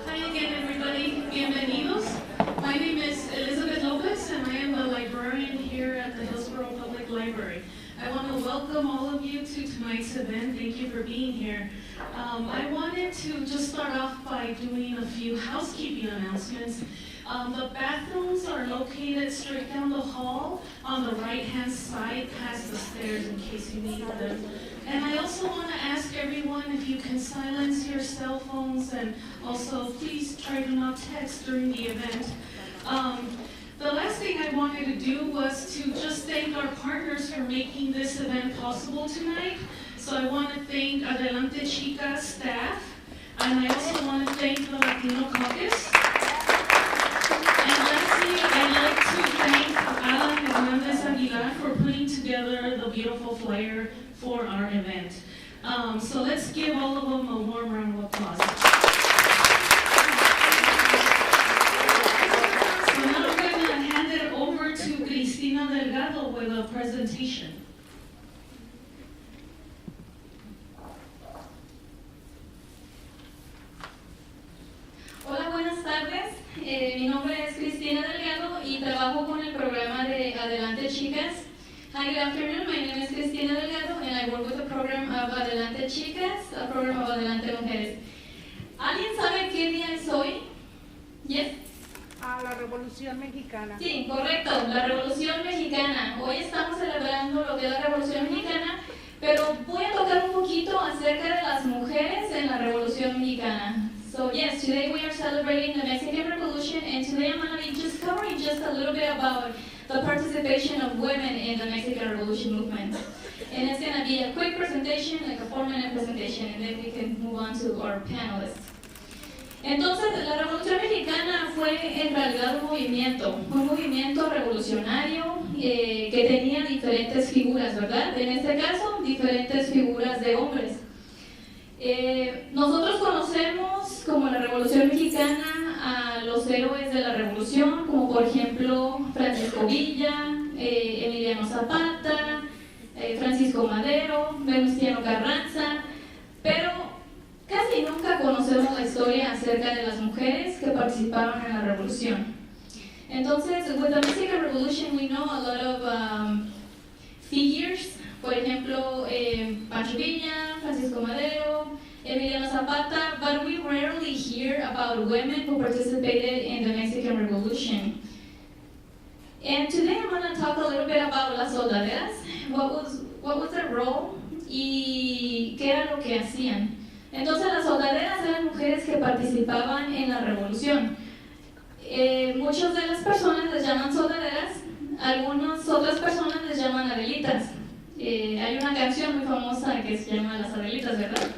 Hi again, everybody. Bienvenidos. My name is Elizabeth Lopez, and I am the librarian here at the Hillsboro Public Library. I want to welcome all of you to tonight's event. Thank you for being here. I wanted to just start off by doing a few housekeeping announcements. The bathrooms are located straight down the hall on the right-hand side past the stairs in case you need them. And I also want to ask everyone if you can silence your cell phones, and also please try to not text during the event. The last thing I wanted to do was to just thank our partners for making this event possible tonight. So I want to thank Adelante Chicas staff, and I also want to thank the Latino Caucus. And lastly, I'd like to thank Alan Hernandez Aguilar for putting together the beautiful flyer for our event. So let's give all of them a warm round of applause. So now I'm going to hand it over to Cristina Delgado with a presentation. Hola, buenas tardes. Mi nombre es Cristina Delgado y trabajo con el programa de Adelante Chicas. Hi, good afternoon. My name is Cristina Delgado and I work with the program of Adelante Chicas, a program of Adelante Mujeres. ¿Alguien sabe qué día es hoy? Yes? La Revolución Mexicana. Sí, correcto, la Revolución Mexicana. Hoy estamos celebrando lo que es la Revolución Mexicana, pero voy a tocar un poquito acerca de las mujeres en la Revolución Mexicana. So yes, today we are celebrating the Mexican Revolution, and today I'm going to be just covering just a little bit about the participation of women in the Mexican Revolution movement. And it's going to be a quick presentation, like a 4-minute presentation, and then we can move on to our panelists. Entonces, la Revolución Mexicana fue en realidad un movimiento revolucionario que tenía diferentes figuras, ¿verdad? En este caso, diferentes figuras de hombres. Nosotros conocemos como la Revolución Mexicana a los héroes de la Revolución, como por ejemplo Francisco Villa, Emiliano Zapata, Francisco Madero, Venustiano Carranza, pero casi nunca conocemos la historia acerca de las mujeres que participaron en la Revolución. Entonces, with the Mexican Revolution, we know a lot of figures. Por ejemplo, Pancho Villa, Francisco Madero, Emiliano Zapata, but we rarely hear about women who participated in the Mexican Revolution. And today I'm going to talk a little bit about las soldaderas, what was their role y qué era lo que hacían. Entonces, las soldaderas eran mujeres que participaban en la Revolución. Muchas de las personas les llaman soldaderas, algunas otras personas les llaman adelitas. Hay una canción muy famosa que se llama Las Adelitas, ¿verdad?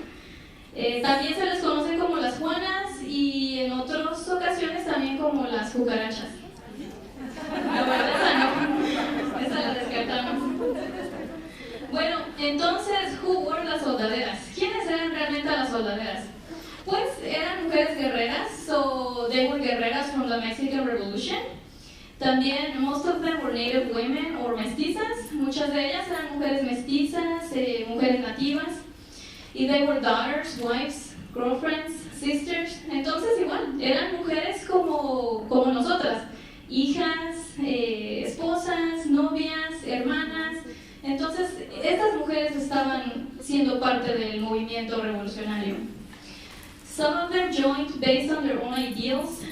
También se les conoce como las Juanas y en otras ocasiones también como las cucarachas. La verdad, esa la descartamos. Bueno, entonces, who were las soldaderas? ¿Quiénes eran realmente las soldaderas? Pues eran mujeres guerreras, so they were guerreras from the Mexican Revolution. También, most of them were native women or mestizas. Muchas de ellas eran mujeres mestizas, mujeres nativas. Y they were daughters, wives, girlfriends, sisters. Entonces, igual, eran mujeres como nosotras. Hijas, esposas, novias, hermanas. Entonces, estas mujeres estaban siendo parte del movimiento revolucionario. Some of them joined based on their own ideals,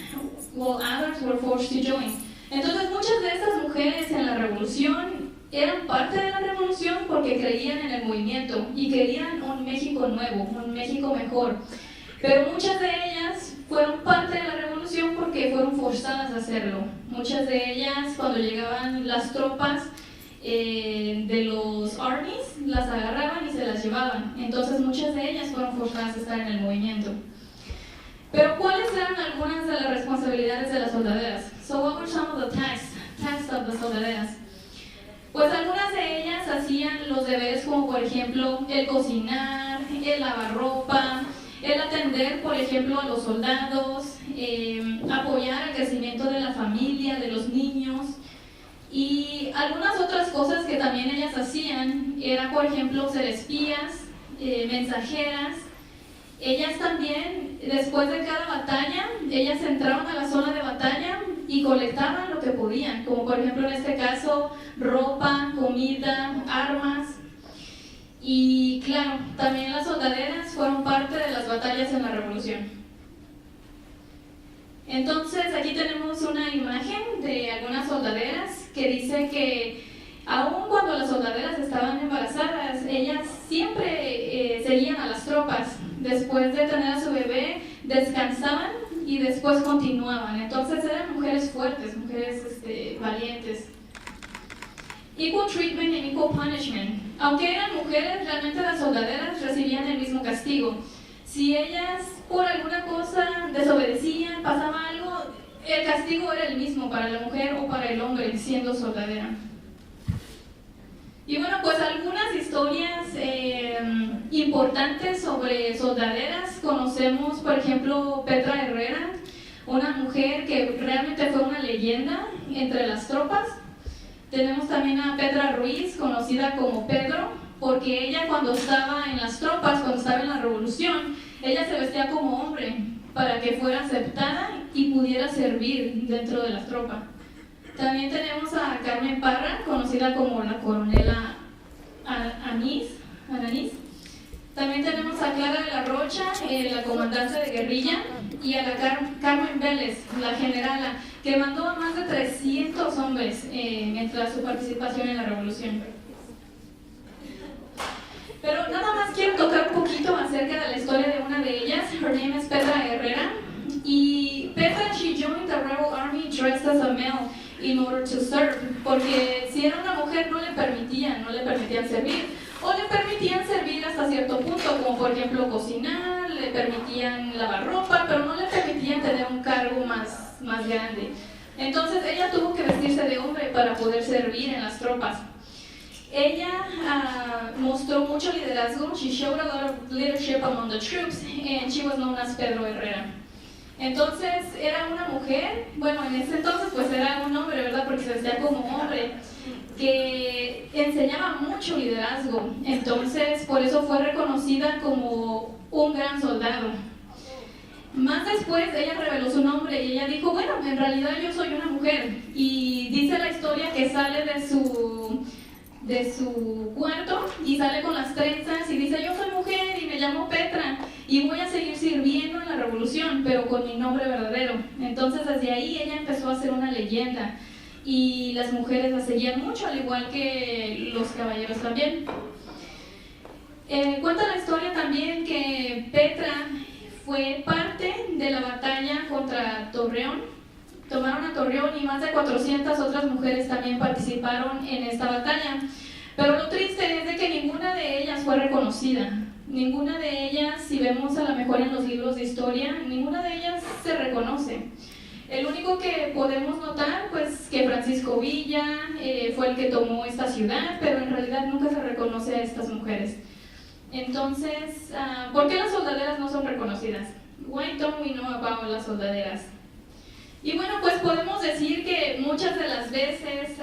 while others were forced to join. Entonces, muchas de estas mujeres en la revolución eran parte de la revolución porque creían en el movimiento y querían un México nuevo, un México mejor. Pero muchas de ellas fueron parte de la revolución porque fueron forzadas a hacerlo. Muchas de ellas, cuando llegaban las tropas de los armies, las agarraban y se las llevaban. Entonces, muchas de ellas fueron forzadas a estar en el movimiento. Pero, ¿cuáles eran algunas de las responsabilidades de las soldaderas? So, what were some of the tasks of the soldaderas? Pues algunas de ellas hacían los deberes como, por ejemplo, el cocinar, el lavar ropa, el atender, por ejemplo, a los soldados, apoyar el crecimiento de la familia, de los niños. Y algunas otras cosas que también ellas hacían era, por ejemplo, ser espías, mensajeras, Ellas también, después de cada batalla, ellas entraban a la zona de batalla y colectaban lo que podían, como por ejemplo en este caso, ropa, comida, armas. Y claro, también las soldaderas fueron parte de las batallas en la Revolución. Entonces aquí tenemos una imagen de algunas soldaderas que dice que aun cuando las soldaderas estaban embarazadas, ellas siempre seguían a las tropas. Después de tener a su bebé, descansaban y después continuaban. Entonces eran mujeres fuertes, mujeres valientes. Equal treatment and equal punishment. Aunque eran mujeres, realmente las soldaderas recibían el mismo castigo. Si ellas por alguna cosa desobedecían, pasaba algo, el castigo era el mismo para la mujer o para el hombre siendo soldadera. Y bueno, pues algunas historias importantes sobre soldaderas. Conocemos, por ejemplo, Petra Herrera, una mujer que realmente fue una leyenda entre las tropas. Tenemos también a Petra Ruiz, conocida como Pedro, porque ella cuando estaba en las tropas, cuando estaba en la revolución, ella se vestía como hombre para que fuera aceptada y pudiera servir dentro de las tropas. También tenemos a Carmen Parra, conocida como la coronela Anís. También tenemos a Clara de la Rocha, la comandante de guerrilla, y a la Carmen Vélez, la generala, que mandó a más de 300 hombres mientras su participación en la revolución. Pero nada más quiero tocar un poquito acerca de la historia de una de ellas. Her name is Petra Herrera. Y Petra, she joined the rebel army dressed as a male in order to serve, porque si era una mujer no le permitían servir, o le permitían servir hasta cierto punto, como por ejemplo cocinar, le permitían lavar ropa, pero no le permitían tener un cargo más grande. Entonces ella tuvo que vestirse de hombre para poder servir en las tropas. Ella mostró mucho liderazgo. She showed a lot of leadership among the troops, and she was known as Pedro Herrera. Entonces era una mujer, bueno, en ese entonces pues era un hombre, ¿verdad? Porque se vestía como hombre, que enseñaba mucho liderazgo. Entonces por eso fue reconocida como un gran soldado. Más después ella reveló su nombre y ella dijo, bueno, en realidad yo soy una mujer. Y dice la historia que sale de su cuarto y sale con las trenzas y dice, yo soy mujer y me llamo Petra y voy a seguir sirviendo en la revolución, pero con mi nombre verdadero. Entonces desde ahí ella empezó a ser una leyenda y las mujeres la seguían mucho, al igual que los caballeros también. Cuenta la historia también que Petra fue parte de la batalla contra Torreón. Tomaron a Torreón y más de 400 otras mujeres también participaron en esta batalla. Pero lo triste es de que ninguna de ellas fue reconocida. Ninguna de ellas, si vemos a lo mejor en los libros de historia, ninguna de ellas se reconoce. El único que podemos notar, pues, que Francisco Villa fue el que tomó esta ciudad, pero en realidad nunca se reconoce a estas mujeres. Entonces, ¿por qué las soldaderas no son reconocidas? Why don't we know about las soldaderas? Y bueno, pues podemos decir que muchas de las veces,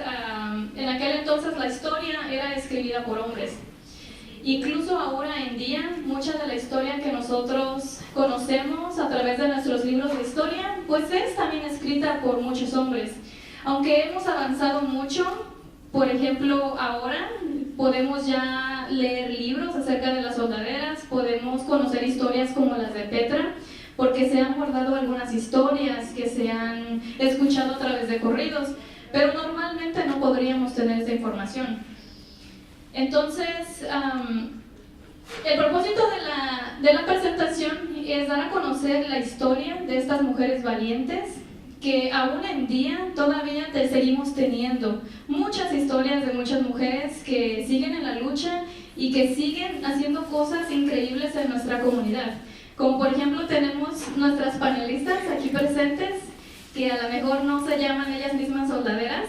en aquel entonces la historia era escribida por hombres. Incluso ahora en día, mucha de la historia que nosotros conocemos a través de nuestros libros de historia, pues es también escrita por muchos hombres. Aunque hemos avanzado mucho, por ejemplo, ahora podemos ya leer libros acerca de las soldaderas, podemos conocer historias como las de Petra, porque se han guardado algunas historias que se han escuchado a través de corridos, pero normalmente no podríamos tener esa información. Entonces, el propósito de la presentación es dar a conocer la historia de estas mujeres valientes, que aún en día todavía seguimos teniendo muchas historias de muchas mujeres que siguen en la lucha y que siguen haciendo cosas increíbles en nuestra comunidad. Como por ejemplo tenemos nuestras panelistas aquí presentes, que a lo mejor no se llaman ellas mismas soldaderas,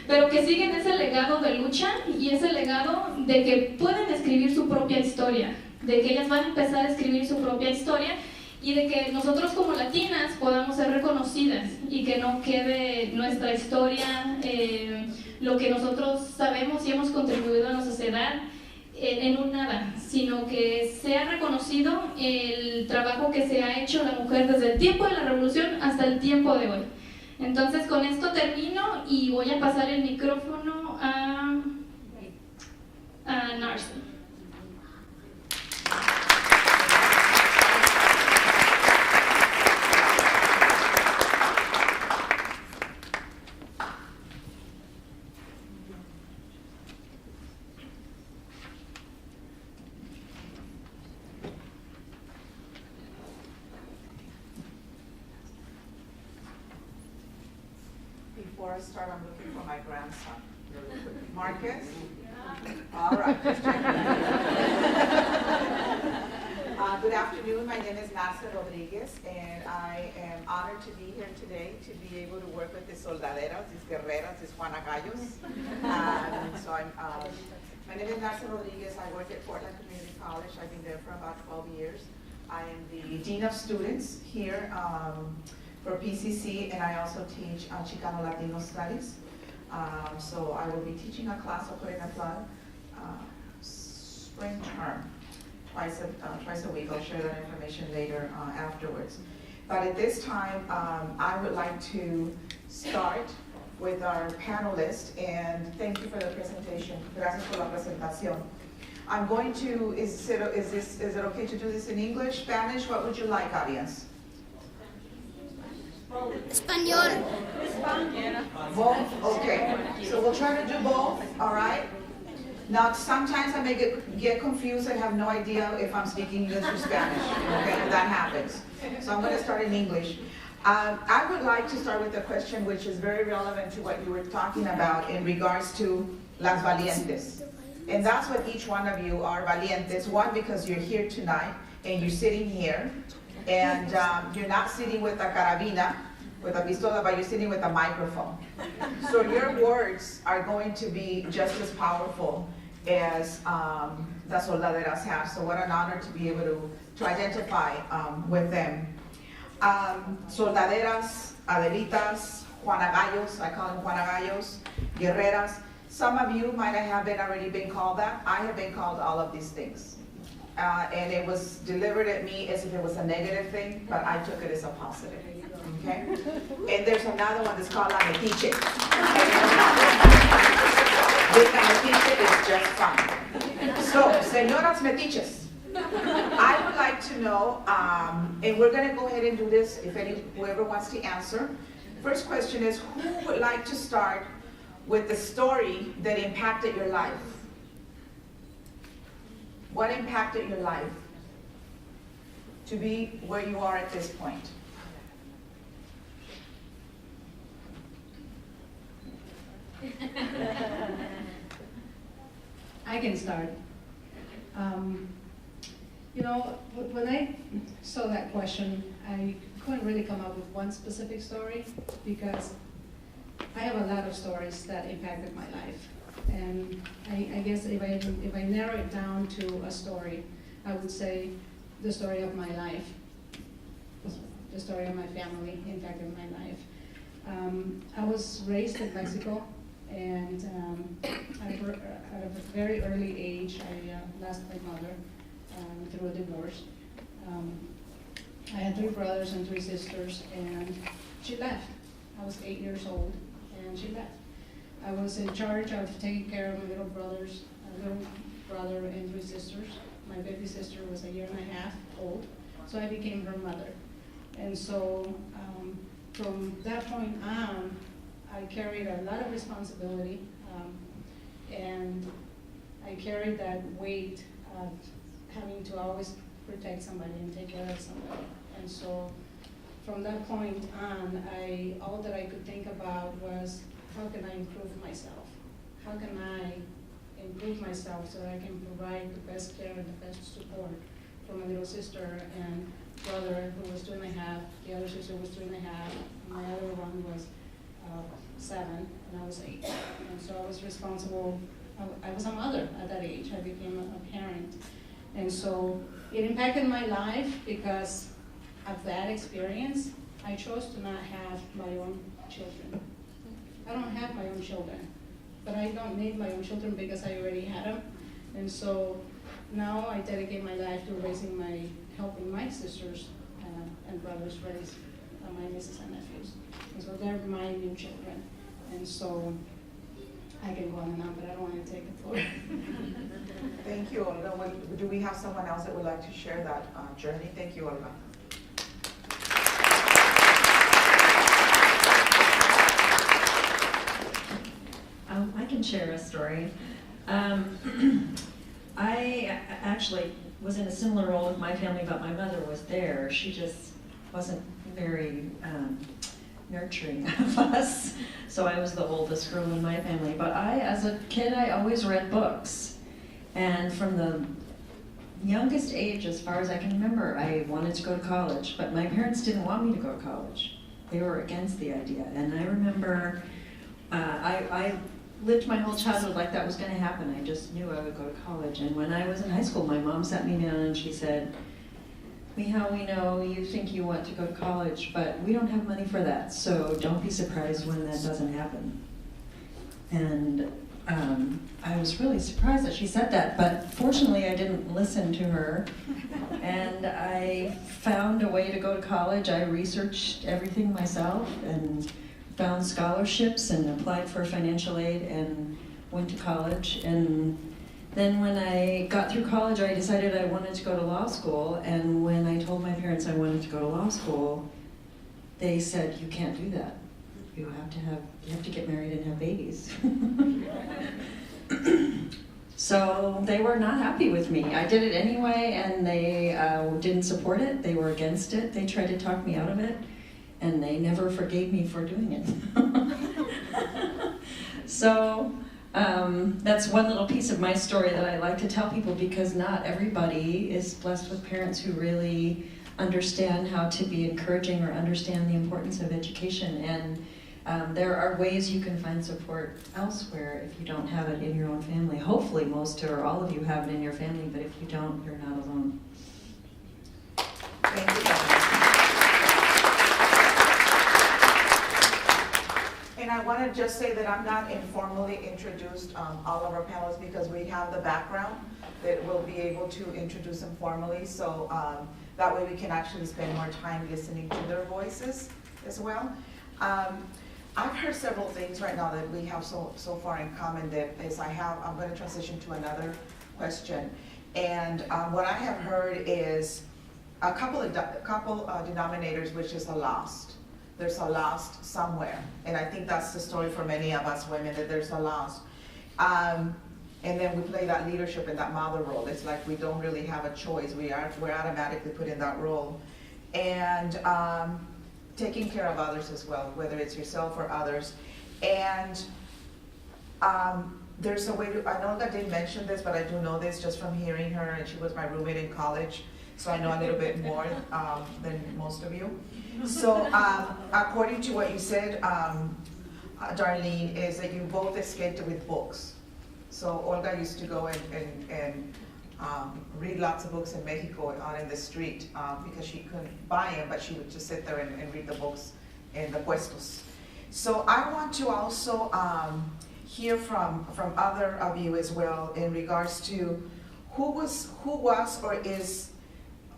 pero que siguen ese legado de lucha y ese legado de que pueden escribir su propia historia, de que ellas van a empezar a escribir su propia historia y de que nosotros como latinas podamos ser reconocidas y que no quede nuestra historia, lo que nosotros sabemos y hemos contribuido a la sociedad, en un nada, sino que sea reconocido el trabajo que se ha hecho la mujer desde el tiempo de la revolución hasta el tiempo de hoy. Entonces con esto termino y voy a pasar el micrófono a Narce. Before I start, I'm looking for my grandson. Marcus? All right. Good afternoon. My name is Narce Rodriguez, and I am honored to be here today to be able to work with these soldaderas, these guerreras, these Juanagallos. My name is Narce Rodriguez. I work at Portland Community College. I've been there for about 12 years. I am the Dean of Students here for PCC, and I also teach Chicano Latino Studies. So I will be teaching a class of Ortega spring term, twice a week. I'll share that information later afterwards. But at this time, I would like to start with our panelists, and thank you for the presentation. Gracias por la presentación. I'm going to, is it okay to do this in English, Spanish? What would you like, audience? Español. Both? Okay. So we'll try to do both, all right? Now, sometimes I may get confused and have no idea if I'm speaking English or Spanish, okay? That happens. So I'm going to start in English. I would like to start with a question which is very relevant to what you were talking about in regards to las valientes. And that's what each one of you are, valientes. One, because you're here tonight and you're sitting here. And you're not sitting with a carabina, with a pistola, but you're sitting with a microphone. So your words are going to be just as powerful as the soldaderas have. So what an honor to be able to identify with them. Soldaderas, Adelitas, Juanagallos, I call them Juanagallos, Guerreras. Some of you might have already been called that. I have been called all of these things. And it was delivered at me as if it was a negative thing, but I took it as a positive, okay? And there's another one that's called la metiche. This metiche is just fine. So, señoras metiches, I would like to know, and we're gonna go ahead and do this if whoever wants to answer. First question is, who would like to start with the story that impacted your life? What impacted your life to be where you are at this point? I can start. You know, when I saw that question, I couldn't really come up with one specific story because I have a lot of stories that impacted my life. And I guess if I narrow it down to a story, I would say the story of my life, the story of my family impacted my life. I was raised in Mexico, and at a very early age, I lost my mother through a divorce. I had 3 brothers and 3 sisters, and she left. I was 8 years old, and she left. I was in charge of taking care of my little brother and 3 sisters. My baby sister was 1.5 years old, so I became her mother. And so from that point on, I carried a lot of responsibility, and I carried that weight of having to always protect somebody and take care of somebody. And so from that point on, all that I could think about was, how can I improve myself? How can I improve myself so that I can provide the best care and the best support for my little sister and brother who was 2.5, the other sister was 3.5, my other one was 7, and I was 8. And so I was responsible, I was a mother at that age. I became a parent. And so it impacted my life because of that experience. I chose to not have my own children. I don't have my own children, but I don't need my own children because I already had them. And so now I dedicate my life to helping my sisters and brothers raise my nieces and nephews. And so they're my new children. And so I can go on and on, but I don't want to take the floor. Thank you, Olga. Do we have someone else that would like to share that journey? Thank you, Olga. I can share a story. I actually was in a similar role with my family, but my mother was there. She just wasn't very nurturing of us. So I was the oldest girl in my family. But as a kid, I always read books. And from the youngest age, as far as I can remember, I wanted to go to college. But my parents didn't want me to go to college. They were against the idea. And I remember I lived my whole childhood like that was going to happen. I just knew I would go to college. And when I was in high school, my mom sat me down and she said, "Mija, we know you think you want to go to college, but we don't have money for that, so don't be surprised when that doesn't happen." And I was really surprised that she said that, but fortunately I didn't listen to her. And I found a way to go to college. I researched everything myself and found scholarships and applied for financial aid and went to college. And then when I got through college, I decided I wanted to go to law school. And when I told my parents I wanted to go to law school, they said, "You can't do that. You have to get married and have babies." So they were not happy with me. I did it anyway, and they didn't support it. They were against it. They tried to talk me out of it, and they never forgave me for doing it. So that's one little piece of my story that I like to tell people, because not everybody is blessed with parents who really understand how to be encouraging or understand the importance of education. And there are ways you can find support elsewhere if you don't have it in your own family. Hopefully most or all of you have it in your family, but if you don't, you're not alone. Thank you. And I want to just say that I'm not informally introduced all of our panelists, because we have the background that we'll be able to introduce them formally. So that way we can actually spend more time listening to their voices as well. I've heard several things right now that we have so far in common. That is, I'm going to transition to another question. And what I have heard is a couple denominators, which is a lost. There's a lost somewhere. And I think that's the story for many of us women, that there's a lost. And then we play that leadership and that mother role. It's like we don't really have a choice. We're automatically put in that role. And taking care of others as well, whether it's yourself or others. And there's a way to, I know Olga didn't mention this, but I do know this just from hearing her, and she was my roommate in college, so I know a little bit more than most of you. So according to what you said, Darleen, is that you both escaped with books. So Olga used to go and read lots of books in Mexico out in the street because she couldn't buy them, but she would just sit there and read the books in the puestos. So I want to also hear from other of you as well in regards to who was or is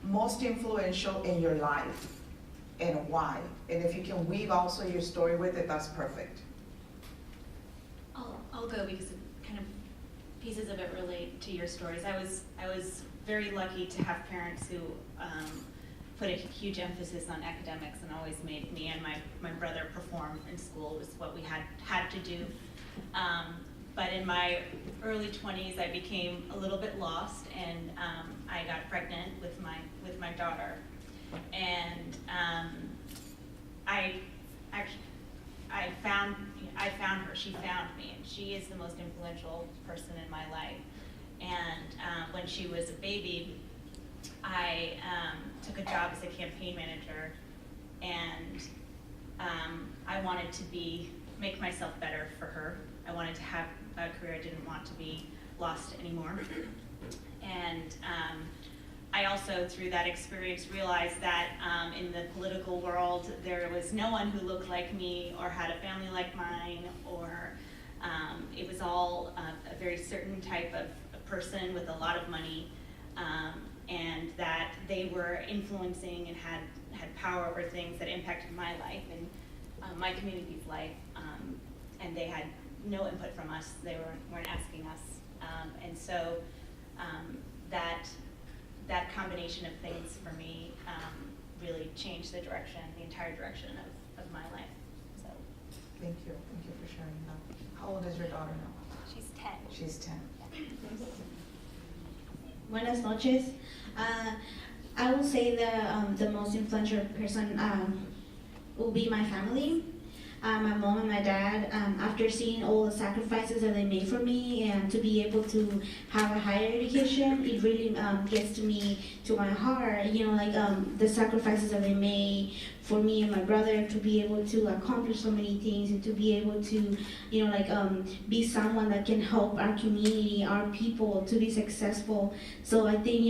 most influential in your life and why. And if you can weave also your story with it, that's perfect. I'll go because it kind of pieces of it relate to your stories. I was very lucky to have parents who put a huge emphasis on academics and always made me and my brother perform in school. It was what we had to do. But in my early 20s, I became a little bit lost, and I got pregnant with my daughter. And I found her. She found me, and she is the most influential person in my life. And when she was a baby, I took a job as a campaign manager, and I wanted to make myself better for her. I wanted to have a career. I didn't want to be lost anymore. And I also, through that experience, realized that in the political world, there was no one who looked like me or had a family like mine, or it was all a very certain type of person with a lot of money, and that they were influencing and had power over things that impacted my life and my community's life, and they had no input from us. They weren't asking us, and so that combination of things for me really changed the entire direction of my life. So Thank you for sharing that. How old is your daughter now? she's 10. She's 10. Buenas noches. I will say the most influential person will be my family. My mom and my dad, after seeing all the sacrifices that they made for me and to be able to have a higher education, it really gets to my heart, the sacrifices that they made for me and my brother to be able to accomplish so many things and to be able to, be someone that can help our community, our people to be successful. So I think,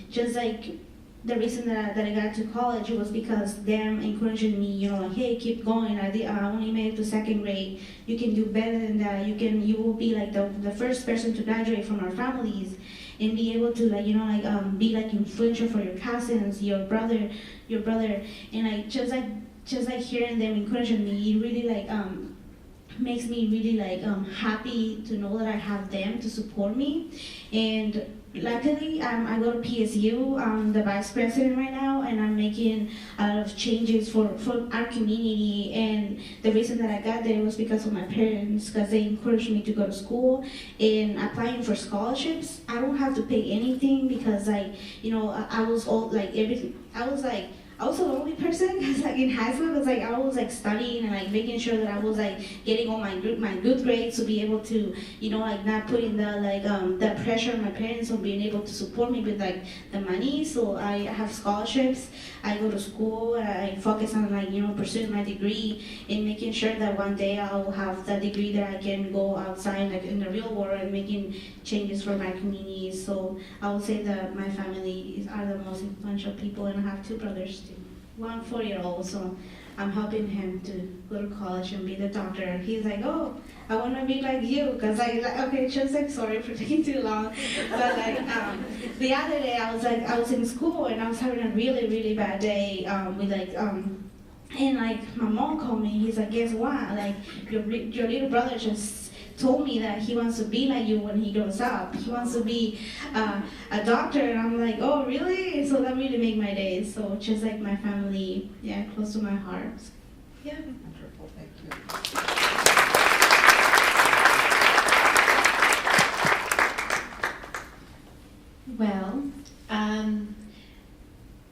just like the reason that I got to college was because them encouraging me, hey, keep going. I only made it to second grade. You can do better than that. You will be like the first person to graduate from our families and be able to be influential for your cousins, your brother, and just hearing them encouraging me, it really makes me really happy to know that I have them to support me. And luckily, I go to PSU. I'm the vice president right now, and I'm making a lot of changes for our community. And the reason that I got there was because of my parents, because they encouraged me to go to school and applying for scholarships. I don't have to pay anything because I was all everything. I was a lonely person because in high school, I was studying and making sure that I was getting all my good grades to be able to, not putting the pressure on my parents on being able to support me with the money. So I have scholarships. I go to school. I focus on pursuing my degree and making sure that one day I will have the degree that I can go outside in the real world and making changes for my community. So I will say that my family are the most influential people, and I have two brothers too. One 4-year-old, so I'm helping him to go to college and be the doctor. He's like, oh, I want to be like you, because sorry for taking too long. But the other day I was in school and I was having a really, really bad day with and my mom called me. He's like, guess what? Your little brother just told me that he wants to be like you when he grows up. He wants to be a doctor, and I'm like, oh, really? So that really made my day. So just my family, close to my heart. Yeah. Wonderful, thank you.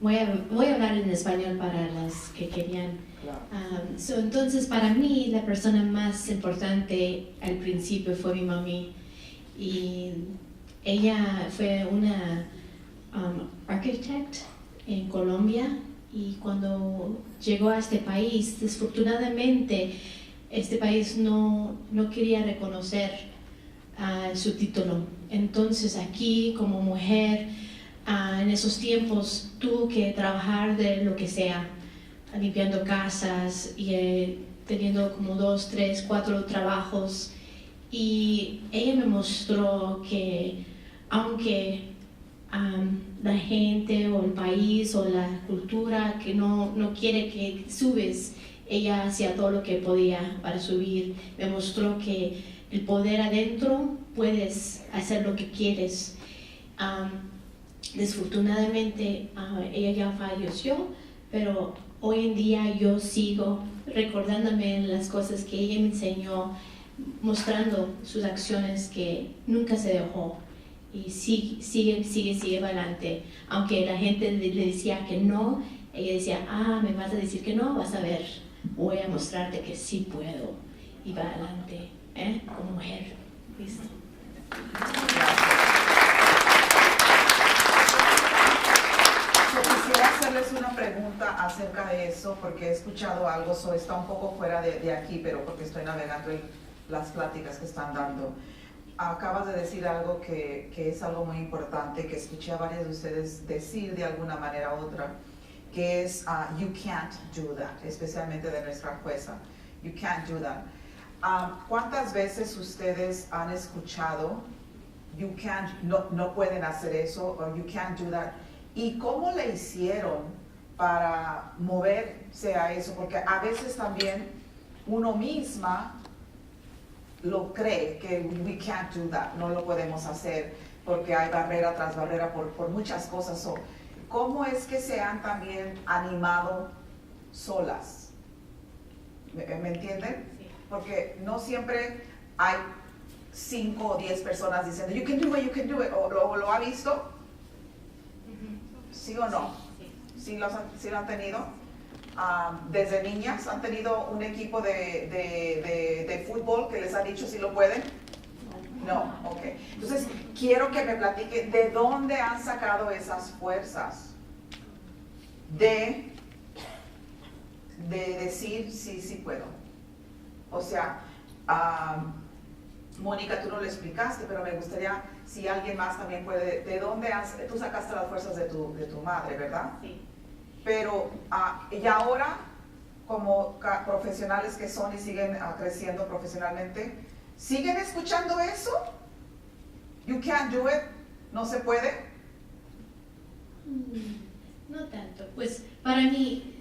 Well, voy a hablar en español para las que querían. Entonces, para mí, la persona más importante al principio fue mi mami, y ella fue una architect en Colombia, y cuando llegó a este país, desafortunadamente, este país no quería reconocer su título. Entonces, aquí, como mujer, en esos tiempos, tuvo que trabajar de lo que sea, limpiando casas y teniendo como 2, 3, 4 trabajos, y ella me mostró que aunque la gente o el país o la cultura que no quiere que subes, ella hacía todo lo que podía para subir. Me mostró que el poder adentro, puedes hacer lo que quieres. Desafortunadamente ella ya falleció, pero hoy en día yo sigo recordándome las cosas que ella me enseñó, mostrando sus acciones, que nunca se dejó y sigue adelante. Aunque la gente le decía que no, ella decía, me vas a decir que no, vas a ver, voy a mostrarte que sí puedo, y va adelante, como mujer. ¿Listo? Quisiera hacerles una pregunta acerca de eso, porque he escuchado algo, está un poco fuera de aquí, pero porque estoy navegando en las pláticas que están dando. Acabas de decir algo que es algo muy importante, que escuché a varios de ustedes decir de alguna manera u otra, que es you can't do that, especialmente de nuestra jueza. You can't do that. ¿Cuántas veces ustedes han escuchado you can't, no pueden hacer eso, or you can't do that. ¿Y cómo le hicieron para moverse a eso? Porque a veces también uno misma lo cree que we can't do that, no lo podemos hacer porque hay barrera tras barrera por muchas cosas. So, ¿cómo es que se han también animado solas? ¿Me entienden? Sí. Porque no siempre hay 5 o 10 personas diciendo you can do it, you can do it, o lo ha visto, ¿sí o no? Sí. ¿Sí lo han tenido? Desde niñas han tenido un equipo de fútbol que les ha dicho si lo pueden. No, ok. Entonces quiero que me platiquen de dónde han sacado esas fuerzas de decir sí puedo. O sea, Mónica, tú no lo explicaste, pero me gustaría si alguien más también puede. ¿De dónde tú sacaste las fuerzas de tu madre, verdad? Sí. Pero, y ahora, como profesionales que son y siguen creciendo profesionalmente, ¿siguen escuchando eso? You can't do it, no se puede. No tanto, pues para mí,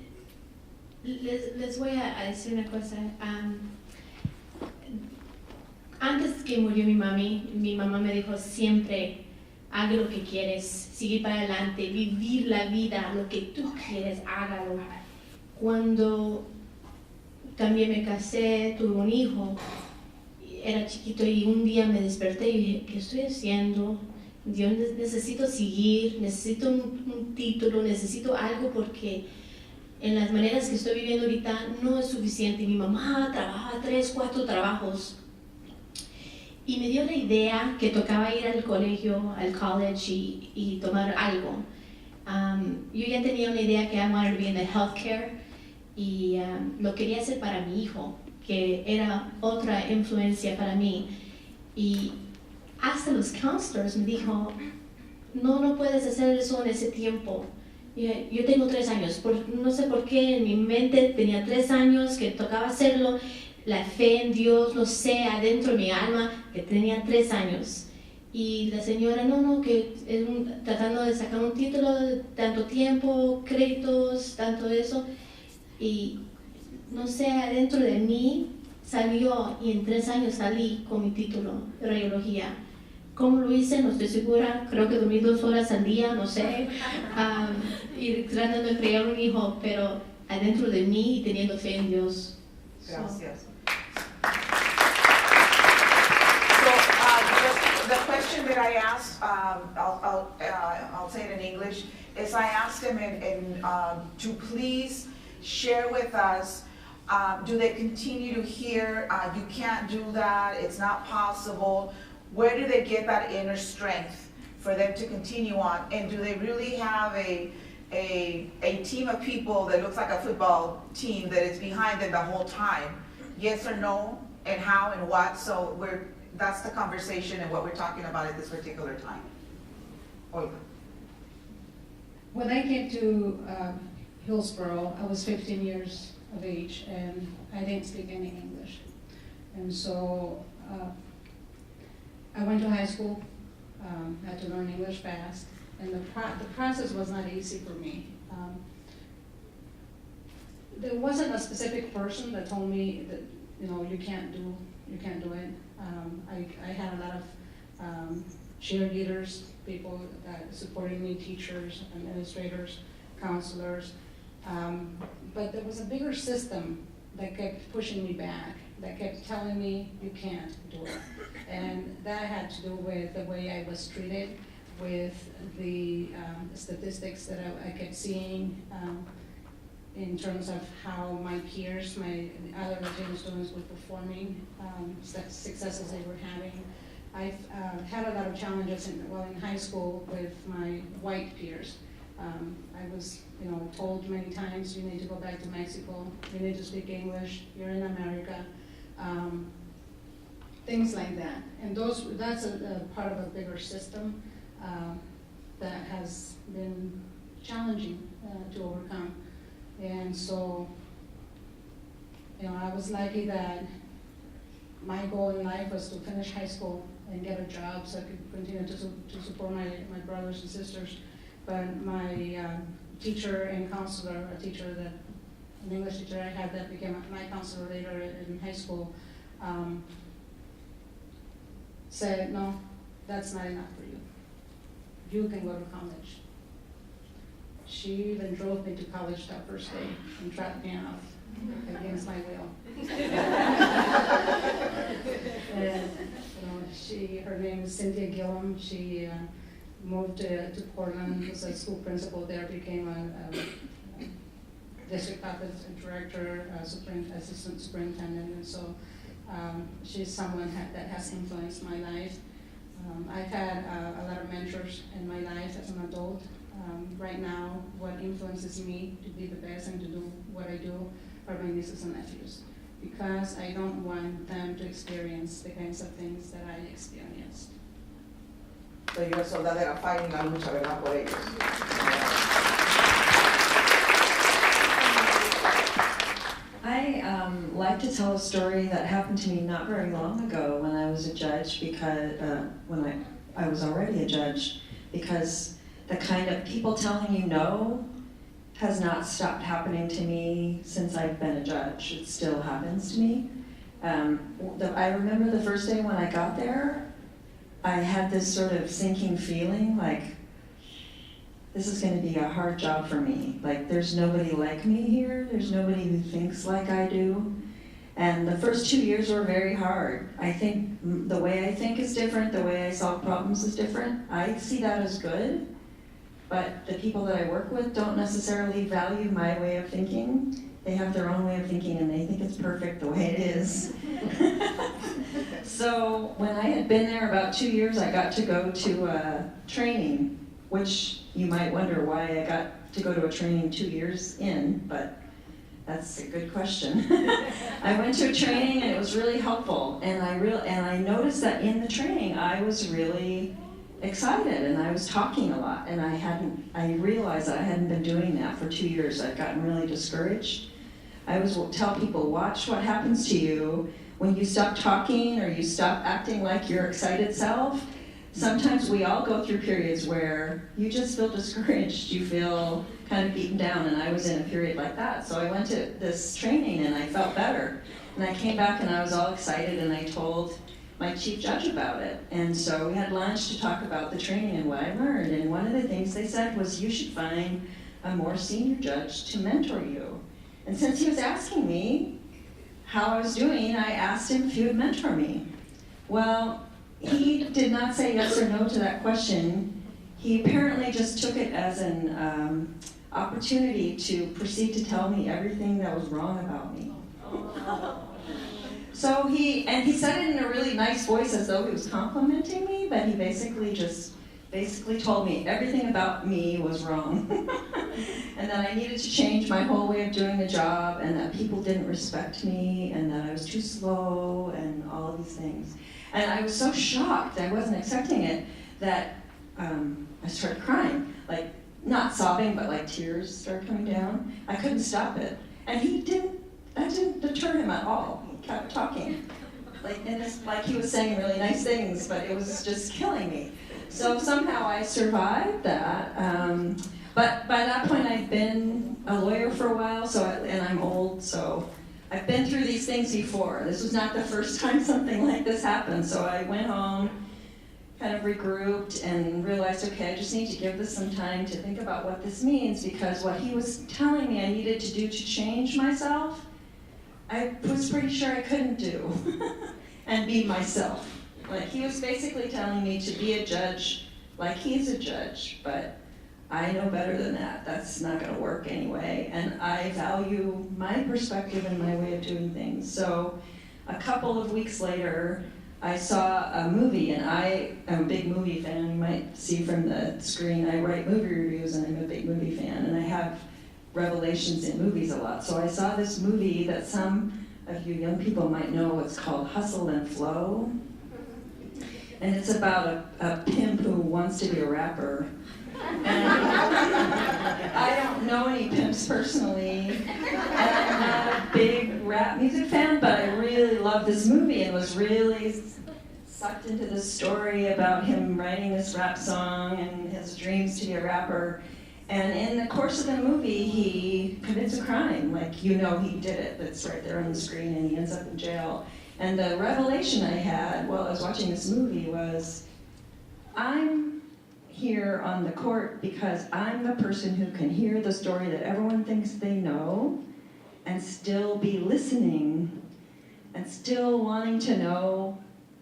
les voy a decir una cosa. Antes que murió mi mamá me dijo siempre, haz lo que quieres, sigue para adelante, vivir la vida, lo que tú quieres, hágalo. Cuando también me casé, tuve un hijo, era chiquito y un día me desperté y dije, ¿qué estoy haciendo? Yo necesito seguir, necesito un título, necesito algo porque en las maneras que estoy viviendo ahorita no es suficiente. Mi mamá trabaja 3, 4 trabajos. Y me dio la idea que tocaba ir al colegio, al college y tomar algo. Yo ya tenía una idea que I wanted to be in the healthcare y lo quería hacer para mi hijo, que era otra influencia para mí. Y hasta los counselors me dijo, no puedes hacer eso en ese tiempo. Yo tengo 3 años, no sé por qué en mi mente tenía 3 años que tocaba hacerlo. La fe en Dios, no sé, adentro de mi alma, que tenía 3 años. Y la señora, que tratando de sacar un título, tanto tiempo, créditos, tanto eso. Y no sé, adentro de mí salió, y en 3 años salí con mi título de radiología. ¿Cómo lo hice? No estoy segura, creo que dormí 2 horas al día, no sé. Y tratando de crear un hijo, pero adentro de mí y teniendo fe en Dios. Gracias. The question that I asked, I'll say it in English, is I asked him to please share with us, do they continue to hear, you can't do that, it's not possible, where do they get that inner strength for them to continue on, and do they really have a team of people that looks like a football team that is behind them the whole time? Yes or no, and how and what? So that's the conversation and what we're talking about at this particular time. Olga. When I came to Hillsboro, I was 15 years of age and I didn't speak any English. And so I went to high school, had to learn English fast, and the process was not easy for me. There wasn't a specific person that told me that, you can't do it. I had a lot of cheerleaders, people that supported me, teachers, administrators, counselors. But there was a bigger system that kept pushing me back, that kept telling me, you can't do it. And that had to do with the way I was treated, with the statistics that I kept seeing in terms of how my peers, my other Latino students were performing, successes they were having. I've had a lot of challenges in high school with my white peers. I was told many times, you need to go back to Mexico, you need to speak English, you're in America. Things like that. And that's a part of a bigger system that has been challenging to overcome. And so, I was lucky that my goal in life was to finish high school and get a job so I could continue to support my brothers and sisters. But my teacher and counselor, an English teacher I had that became my counselor later in high school, said, no, that's not enough for you. You can go to college. She even drove me to college that first day and dropped me off against my will. And her name is Cynthia Gillum. She moved to Portland, was a school principal there, became a district office director, assistant superintendent, and so she's someone that has influenced my life. I've had a lot of mentors in my life as an adult. Right now, what influences me to be the best and to do what I do are my nieces and nephews, because I don't want them to experience the kinds of things that I experienced. So you're a soldadera fighting la lucha, ¿verdad? Por ellos. I like to tell a story that happened to me not very long ago when I was a judge, because when I was already a judge, because the kind of people telling you no has not stopped happening to me since I've been a judge. It still happens to me. I remember the first day when I got there, I had this sort of sinking feeling like, this is going to be a hard job for me. Like, there's nobody like me here. There's nobody who thinks like I do. And the first 2 years were very hard. I think the way I think is different. The way I solve problems is different. I see that as good. But the people that I work with don't necessarily value my way of thinking. They have their own way of thinking and they think it's perfect the way it is. So when I had been there about 2 years, I got to go to a training, which you might wonder why I got to go to a training 2 years in, but that's a good question. I went to a training and it was really helpful, and I noticed that in the training I was really excited and I was talking a lot, and I realized that I hadn't been doing that for 2 years. I'd gotten really discouraged. I always tell people, watch what happens to you when you stop talking or you stop acting like your excited self. Sometimes we all go through periods where you just feel discouraged, you feel kind of beaten down, and I was in a period like that. So I went to this training and I felt better. And I came back and I was all excited and I told my chief judge about it. And so we had lunch to talk about the training and what I learned. And one of the things they said was, you should find a more senior judge to mentor you. And since he was asking me how I was doing, I asked him if he would mentor me. Well, he did not say yes or no to that question. He apparently just took it as an opportunity to proceed to tell me everything that was wrong about me. So he said it in a really nice voice as though he was complimenting me, but he basically told me everything about me was wrong. And that I needed to change my whole way of doing the job, and that people didn't respect me, and that I was too slow, and all of these things. And I was so shocked, I wasn't expecting it, that I started crying. Like, not sobbing, but like tears started coming down. I couldn't stop it. And that didn't deter him at all. He kept talking. Like he was saying really nice things, but it was just killing me. So somehow I survived that. But by that point I'd been a lawyer for a while, and I'm old, so I've been through these things before. This was not the first time something like this happened. So I went home, kind of regrouped, and realized, okay, I just need to give this some time to think about what this means, because what he was telling me I needed to do to change myself, I was pretty sure I couldn't do and be myself. Like, he was basically telling me to be a judge like he's a judge, but I know better than that. That's not going to work anyway. And I value my perspective and my way of doing things. So a couple of weeks later, I saw a movie, and I am a big movie fan. You might see from the screen, I write movie reviews, and I'm a big movie fan, and I have revelations in movies a lot. So I saw this movie that some of you young people might know. It's called Hustle and Flow. And it's about a pimp who wants to be a rapper. And I don't know any pimps personally, and I'm not a big rap music fan, but I really loved this movie and was was really sucked into this story about him writing this rap song and his dreams to be a rapper. And in the course of the movie, he commits a crime. Like, he did it. It's right there on the screen, and he ends up in jail. And the revelation I had while I was watching this movie was, I'm here on the court because I'm the person who can hear the story that everyone thinks they know and still be listening and still wanting to know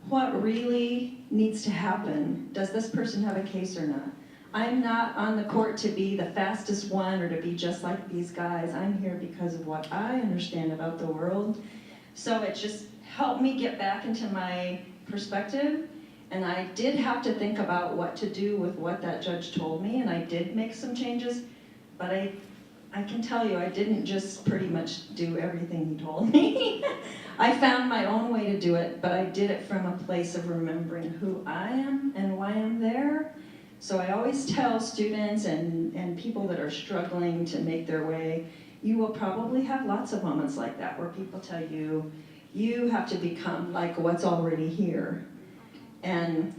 what really needs to happen. Does this person have a case or not? I'm not on the court to be the fastest one or to be just like these guys. I'm here because of what I understand about the world. So it just helped me get back into my perspective. And I did have to think about what to do with what that judge told me, and I did make some changes, but I can tell you I didn't just pretty much do everything he told me. I found my own way to do it, but I did it from a place of remembering who I am and why I'm there. So I always tell students and people that are struggling to make their way, you will probably have lots of moments like that where people tell you, you have to become like what's already here. And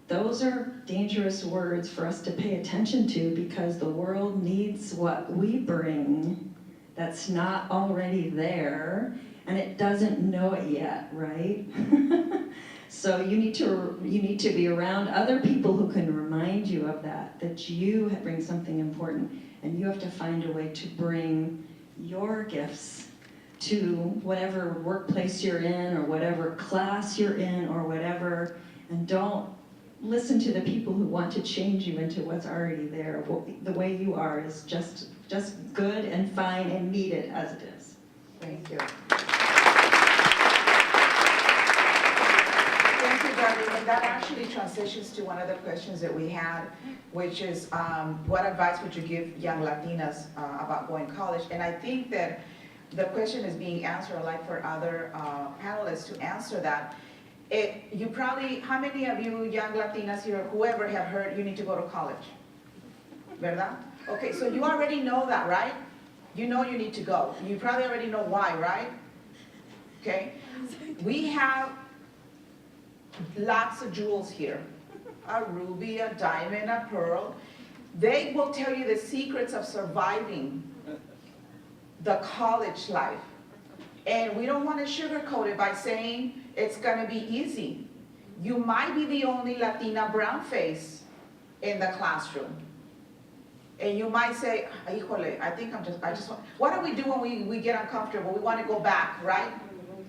those are dangerous words for us to pay attention to because the world needs what we bring that's not already there, and it doesn't know it yet, right? So you need to be around other people who can remind you of that you bring something important, and you have to find a way to bring your gifts to whatever workplace you're in or whatever class you're in or whatever, and don't listen to the people who want to change you into what's already there. The way you are is just good and fine and needed as it is. Thank you. Thank you, Darleen. And that actually transitions to one of the questions that we had, which is what advice would you give young Latinas about going to college? And I think that the question is being answered. I'd like for other panelists to answer that. You probably, how many of you young Latinas here, whoever have heard you need to go to college? ¿Verdad? Okay, so you already know that, right? You know you need to go. You probably already know why, right? Okay? We have lots of jewels here. A ruby, a diamond, a pearl. They will tell you the secrets of surviving the college life. And we don't want to sugarcoat it by saying it's going to be easy. You might be the only Latina brown face in the classroom. And you might say, híjole, I just want, what do we do when we get uncomfortable? We want to go back, right?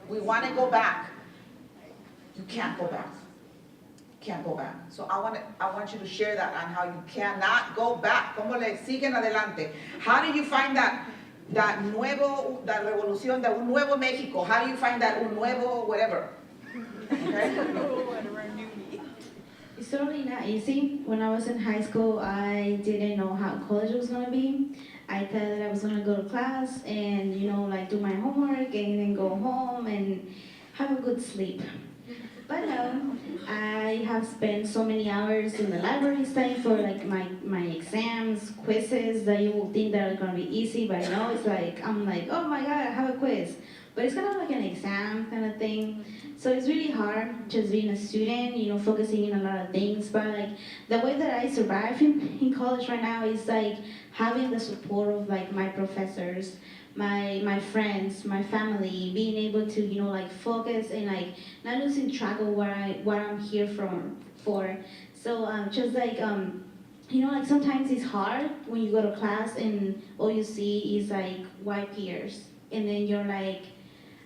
We want to go back. You can't go back. Can't go back. So I want you to share that on how you cannot go back. ¿Cómo le siguen adelante? How do you find that revolución, that un nuevo México? How do you find that un nuevo whatever? Okay? It's totally not easy. When I was in high school, I didn't know how college was going to be. I thought that I was going to go to class and, like do my homework and then go home and have a good sleep. But no, I have spent so many hours in the library studying for like my exams, quizzes that you will think that are going to be easy, but no, it's like, I'm like, oh my God, I have a quiz. But it's kind of like an exam kind of thing. So it's really hard just being a student, focusing in a lot of things. But like the way that I survive in college right now is like having the support of like my professors, my friends, my family, being able to, like focus and like not losing track of what I'm here for. So just like, like sometimes it's hard when you go to class and all you see is like white peers. And then you're like,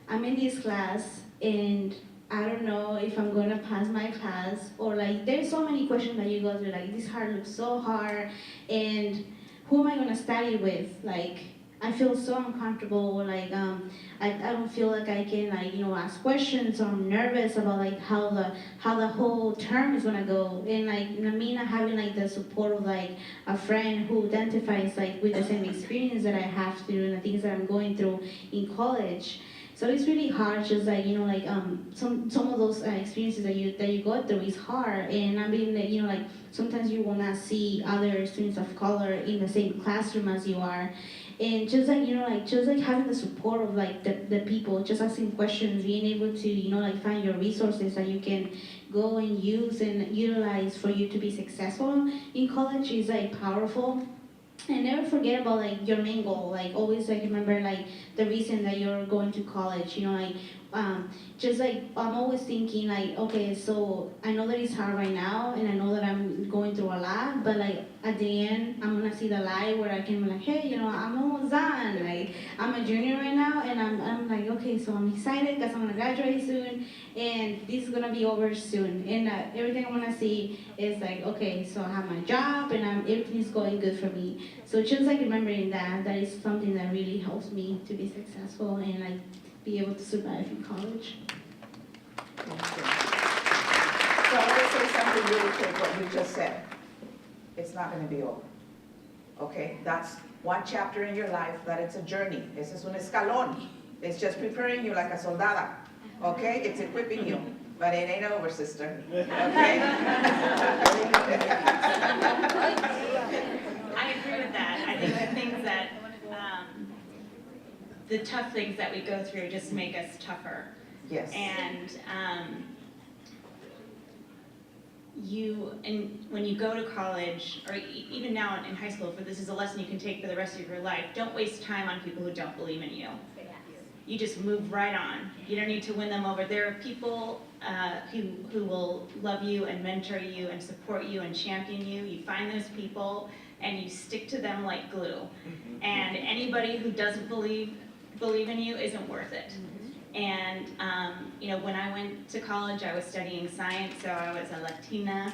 I'm in this class and I don't know if I'm gonna pass my class, or like there's so many questions that you go through, like this hard looks so hard, and who am I gonna study with? Like I feel so uncomfortable, like I don't feel like I can like ask questions, or I'm nervous about like how the whole term is gonna go, and like me not having like the support of like a friend who identifies like with the same experience that I have through and the things that I'm going through in college. So it's really hard, just like some of those experiences that you go through is hard, and I mean that sometimes you will not see other students of color in the same classroom as you are, And just like, just like having the support of like the people, just asking questions, being able to, like find your resources that you can go and use and utilize for you to be successful in college is like powerful. And never forget about like your main goal. Like always like remember like the reason that you're going to college. Just like I'm always thinking like, okay, so I know that it's hard right now, and I know that I'm going through a lot. But like at the end, I'm gonna see the light where I can be like, hey, I'm almost done. Like I'm a junior right now, and I'm like, okay, so I'm excited because I'm gonna graduate soon, and this is gonna be over soon. And everything I'm gonna see is like, okay, so I have my job, and everything's going good for me. So just like remembering that is something that really helps me to be successful and like be able to survive in college. Thank you. So I want to say something really quick, what you just said. It's not going to be over. Okay? That's one chapter in your life, that it's a journey. This is un escalón. It's just preparing you like a soldada. Okay? It's equipping you. But it ain't over, sister. Okay? I agree with that. I think the things that, the tough things that we go through just make us tougher. Yes. And when you go to college, or even now in high school, this is a lesson you can take for the rest of your life, don't waste time on people who don't believe in you. You just move right on. You don't need to win them over. There are people who will love you and mentor you and support you and champion you. You find those people and you stick to them like glue. And anybody who doesn't believe in you isn't worth it. And when I went to college, I was studying science, so I was a Latina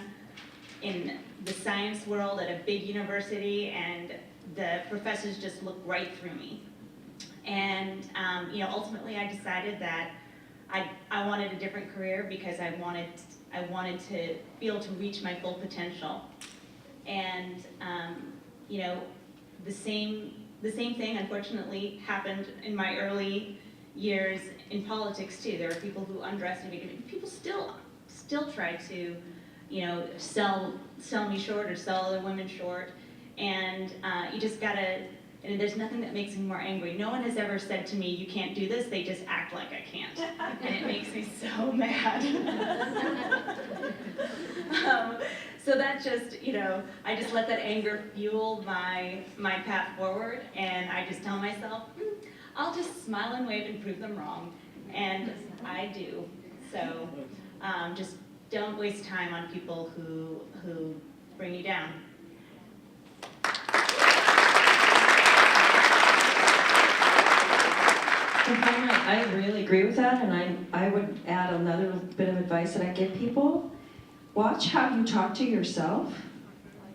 in the science world at a big university, and the professors just looked right through me. And ultimately I decided that I wanted a different career because I wanted to be able to reach my full potential. And the same thing unfortunately happened in my early years in politics too. There are people who underestimated me. People still try to sell me short or sell other women short. And you just gotta, and there's nothing that makes me more angry. No one has ever said to me, you can't do this, they just act like I can't. And it makes me so mad. So that just, I just let that anger fuel my path forward, and I just tell myself, I'll just smile and wave and prove them wrong. And I do. So just don't waste time on people who bring you down. I really agree with that, and I would add another bit of advice that I give people. Watch how you talk to yourself.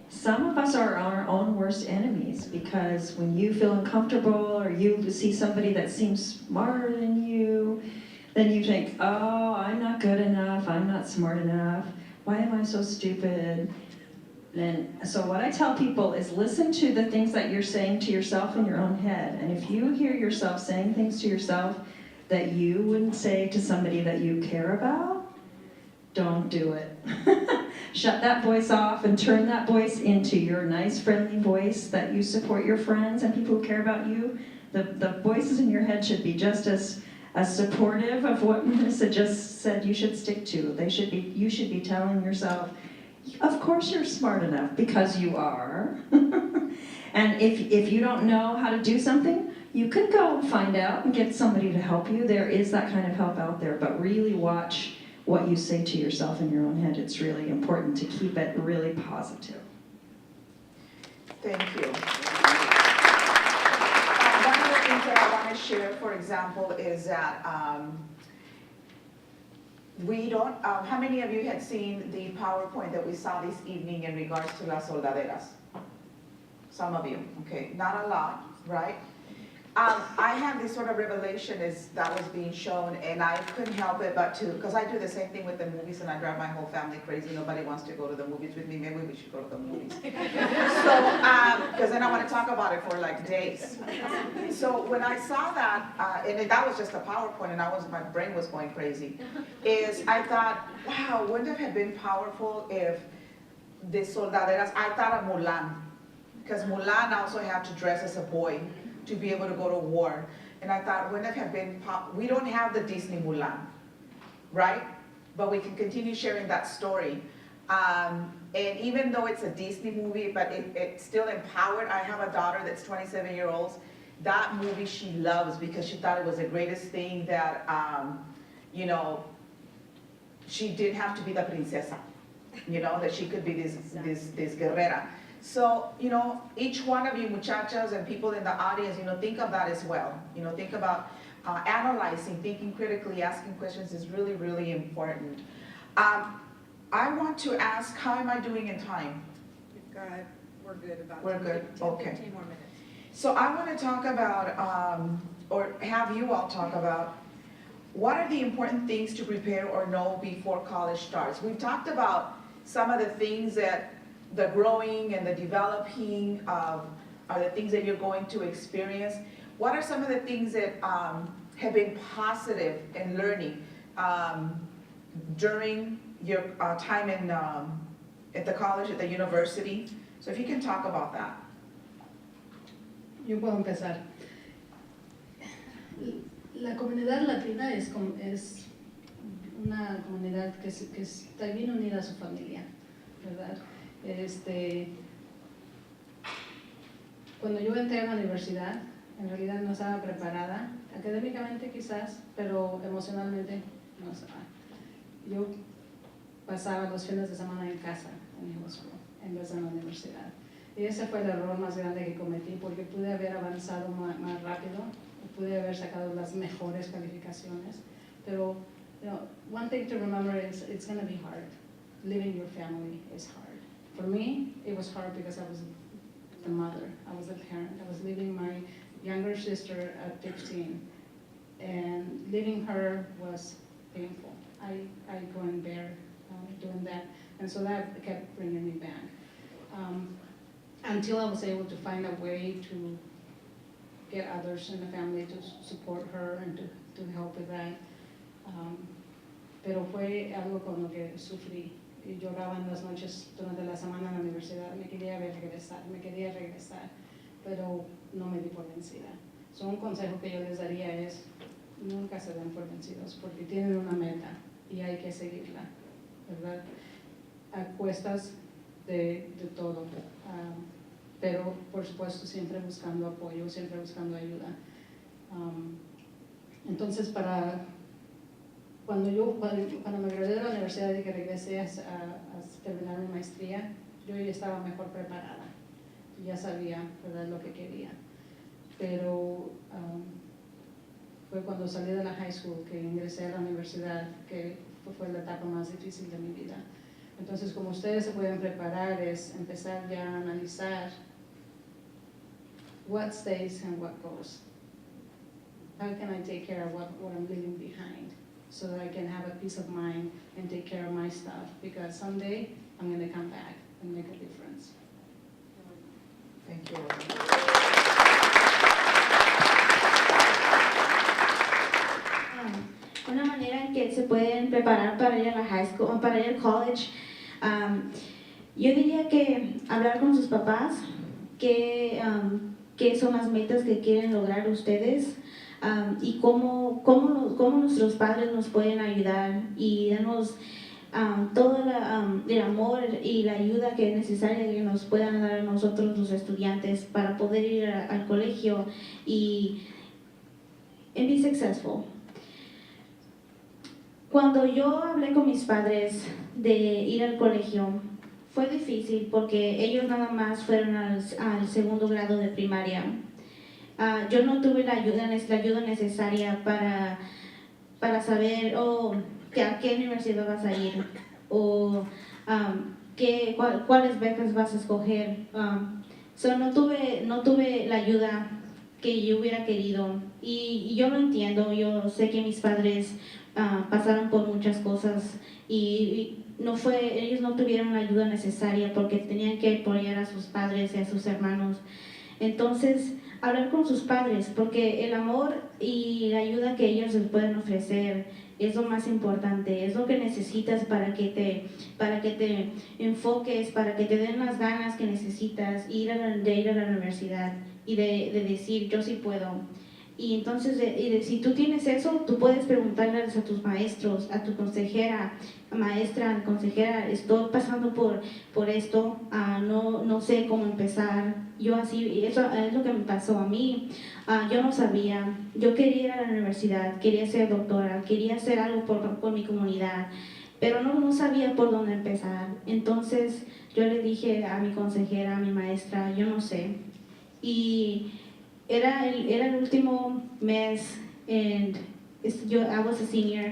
Some of us are our own worst enemies, because when you feel uncomfortable or you see somebody that seems smarter than you, then you think, oh, I'm not good enough, I'm not smart enough, why am I so stupid? And so what I tell people is listen to the things that you're saying to yourself in your own head. And if you hear yourself saying things to yourself that you wouldn't say to somebody that you care about, don't do it. Shut that voice off and turn that voice into your nice, friendly voice that you support your friends and people who care about you. The voices in your head should be just as supportive of what Marissa just said you should stick to. You should be telling yourself, of course you're smart enough, because you are. And if you don't know how to do something, you can go and find out and get somebody to help you. There is that kind of help out there, but really watch what you say to yourself in your own head. It's really important to keep it really positive. Thank you. One of the things that I want to share, for example, is that we don't, how many of you had seen the PowerPoint that we saw this evening in regards to las soldaderas? Some of you, okay, not a lot, right? I had this sort of revelation as that was being shown, and I couldn't help it but to, because I do the same thing with the movies, and I drive my whole family crazy. Nobody wants to go to the movies with me. Maybe we should go to the movies. So, because then I want to talk about it for like days. So when I saw that, and that was just a PowerPoint, and my brain was going crazy, is I thought, wow, wouldn't it have been powerful if the soldaderas, I thought of Mulan, because Mulan also had to dress as a boy to be able to go to war. And I thought, wouldn't it have been, we don't have the Disney Mulan, right? But we can continue sharing that story. And even though it's a Disney movie, but it's still empowered. I have a daughter that's 27 years old. That movie she loves because she thought it was the greatest thing that, you know, she didn't have to be the princesa, you know, that she could be this guerrera. So, you know, each one of you muchachos and people in the audience, you know, think of that as well. You know, think about analyzing, thinking critically, asking questions is really, really important. I want to ask, how am I doing in time? We're good about We're good, 10, okay. 15 more minutes. So I want to talk about, or have you all talk about, what are the important things to prepare or know before college starts? We've talked about some of the things that the growing and the developing are the things that you're going to experience. What are some of the things that have been positive in learning during your time in, at the college, at the university? So if you can talk about that. Yo puedo empezar. La comunidad latina es una comunidad que está bien unida a su familia, ¿verdad? Cuando yo entré a la universidad, en realidad no estaba preparada, académicamente quizás, pero emocionalmente no estaba. Yo pasaba los fines de semana en casa, en Hillsboro, en vez de en la universidad. Y ese fue el error más grande que cometí, porque pude haber avanzado más rápido, pude haber sacado las mejores calificaciones, pero you know, one thing to remember is it's going to be hard. Leaving your family is hard. For me, it was hard because I was the mother, I was the parent. I was leaving my younger sister at 15, and leaving her was painful. I couldn't bear doing that, and so that kept bringing me back. Until I was able to find a way to get others in the family to support her and to help with that. Pero fue algo con lo que sufrí. Y lloraba en las noches durante la semana en la universidad. Me quería regresar, pero no me di por vencida. So, un consejo que yo les daría es, nunca se den por vencidos, porque tienen una meta y hay que seguirla, ¿verdad? A cuestas de todo. Pero por supuesto siempre buscando apoyo, siempre buscando ayuda. Entonces cuando me gradué de la universidad y que regresé a terminar mi maestría, yo ya estaba mejor preparada, ya sabía, ¿verdad?, lo que quería. Pero fue cuando salí de la high school que ingresé a la universidad que fue la etapa más difícil de mi vida. Entonces, como ustedes se pueden preparar, es empezar ya a analizar what stays and what goes. How can I take care of what I'm leaving behind so that I can have a peace of mind and take care of my stuff? Because someday I'm going to come back and make a difference. Thank you. Una manera en que se pueden preparar para ir a la high school, para ir al college, yo diría que hablar con sus papás, qué son las metas que quieren lograr ustedes, y cómo nuestros padres nos pueden ayudar y darnos todo el amor y la ayuda que es necesaria que nos puedan dar a nosotros los estudiantes para poder ir al colegio y be successful. Cuando yo hablé con mis padres de ir al colegio, fue difícil porque ellos nada más fueron al segundo grado de primaria. Yo no tuve la ayuda necesaria para saber a qué universidad vas a ir o cuáles becas vas a escoger. No tuve la ayuda que yo hubiera querido y yo lo entiendo. Yo sé que mis padres pasaron por muchas cosas y ellos no tuvieron la ayuda necesaria porque tenían que apoyar a sus padres y a sus hermanos. Entonces, hablar con sus padres, porque el amor y la ayuda que ellos les pueden ofrecer es lo más importante, es lo que necesitas para que te enfoques, para que te den las ganas que necesitas de ir a la universidad y de decir yo sí puedo. Y entonces, si tú tienes eso, tú puedes preguntarles a tus maestros, a tu consejera, maestra, consejera, estoy pasando por esto, no sé cómo empezar. Yo así, y eso es lo que me pasó a mí. Yo no sabía, yo quería ir a la universidad, quería ser doctora, quería hacer algo por mi comunidad, pero no sabía por dónde empezar. Entonces yo le dije a mi consejera, a mi maestra, yo no sé. Y era el último mes, I was a senior,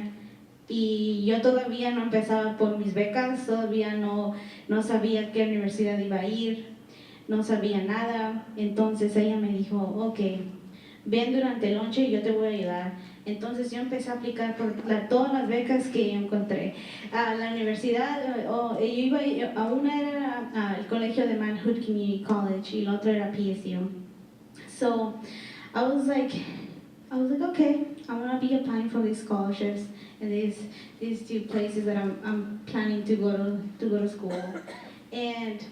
y yo todavía no empezaba por mis becas, todavía no sabía qué universidad iba a ir, no sabía nada. Entonces ella me dijo, ok, ven durante el lunch y yo te voy a ayudar. Entonces yo empecé a aplicar por todas las becas que encontré. A la universidad, una era el colegio de Manhood Community College y la otra era PSU. So I was like, okay, I want to be applying for these scholarships and these two places that I'm planning to go to school. And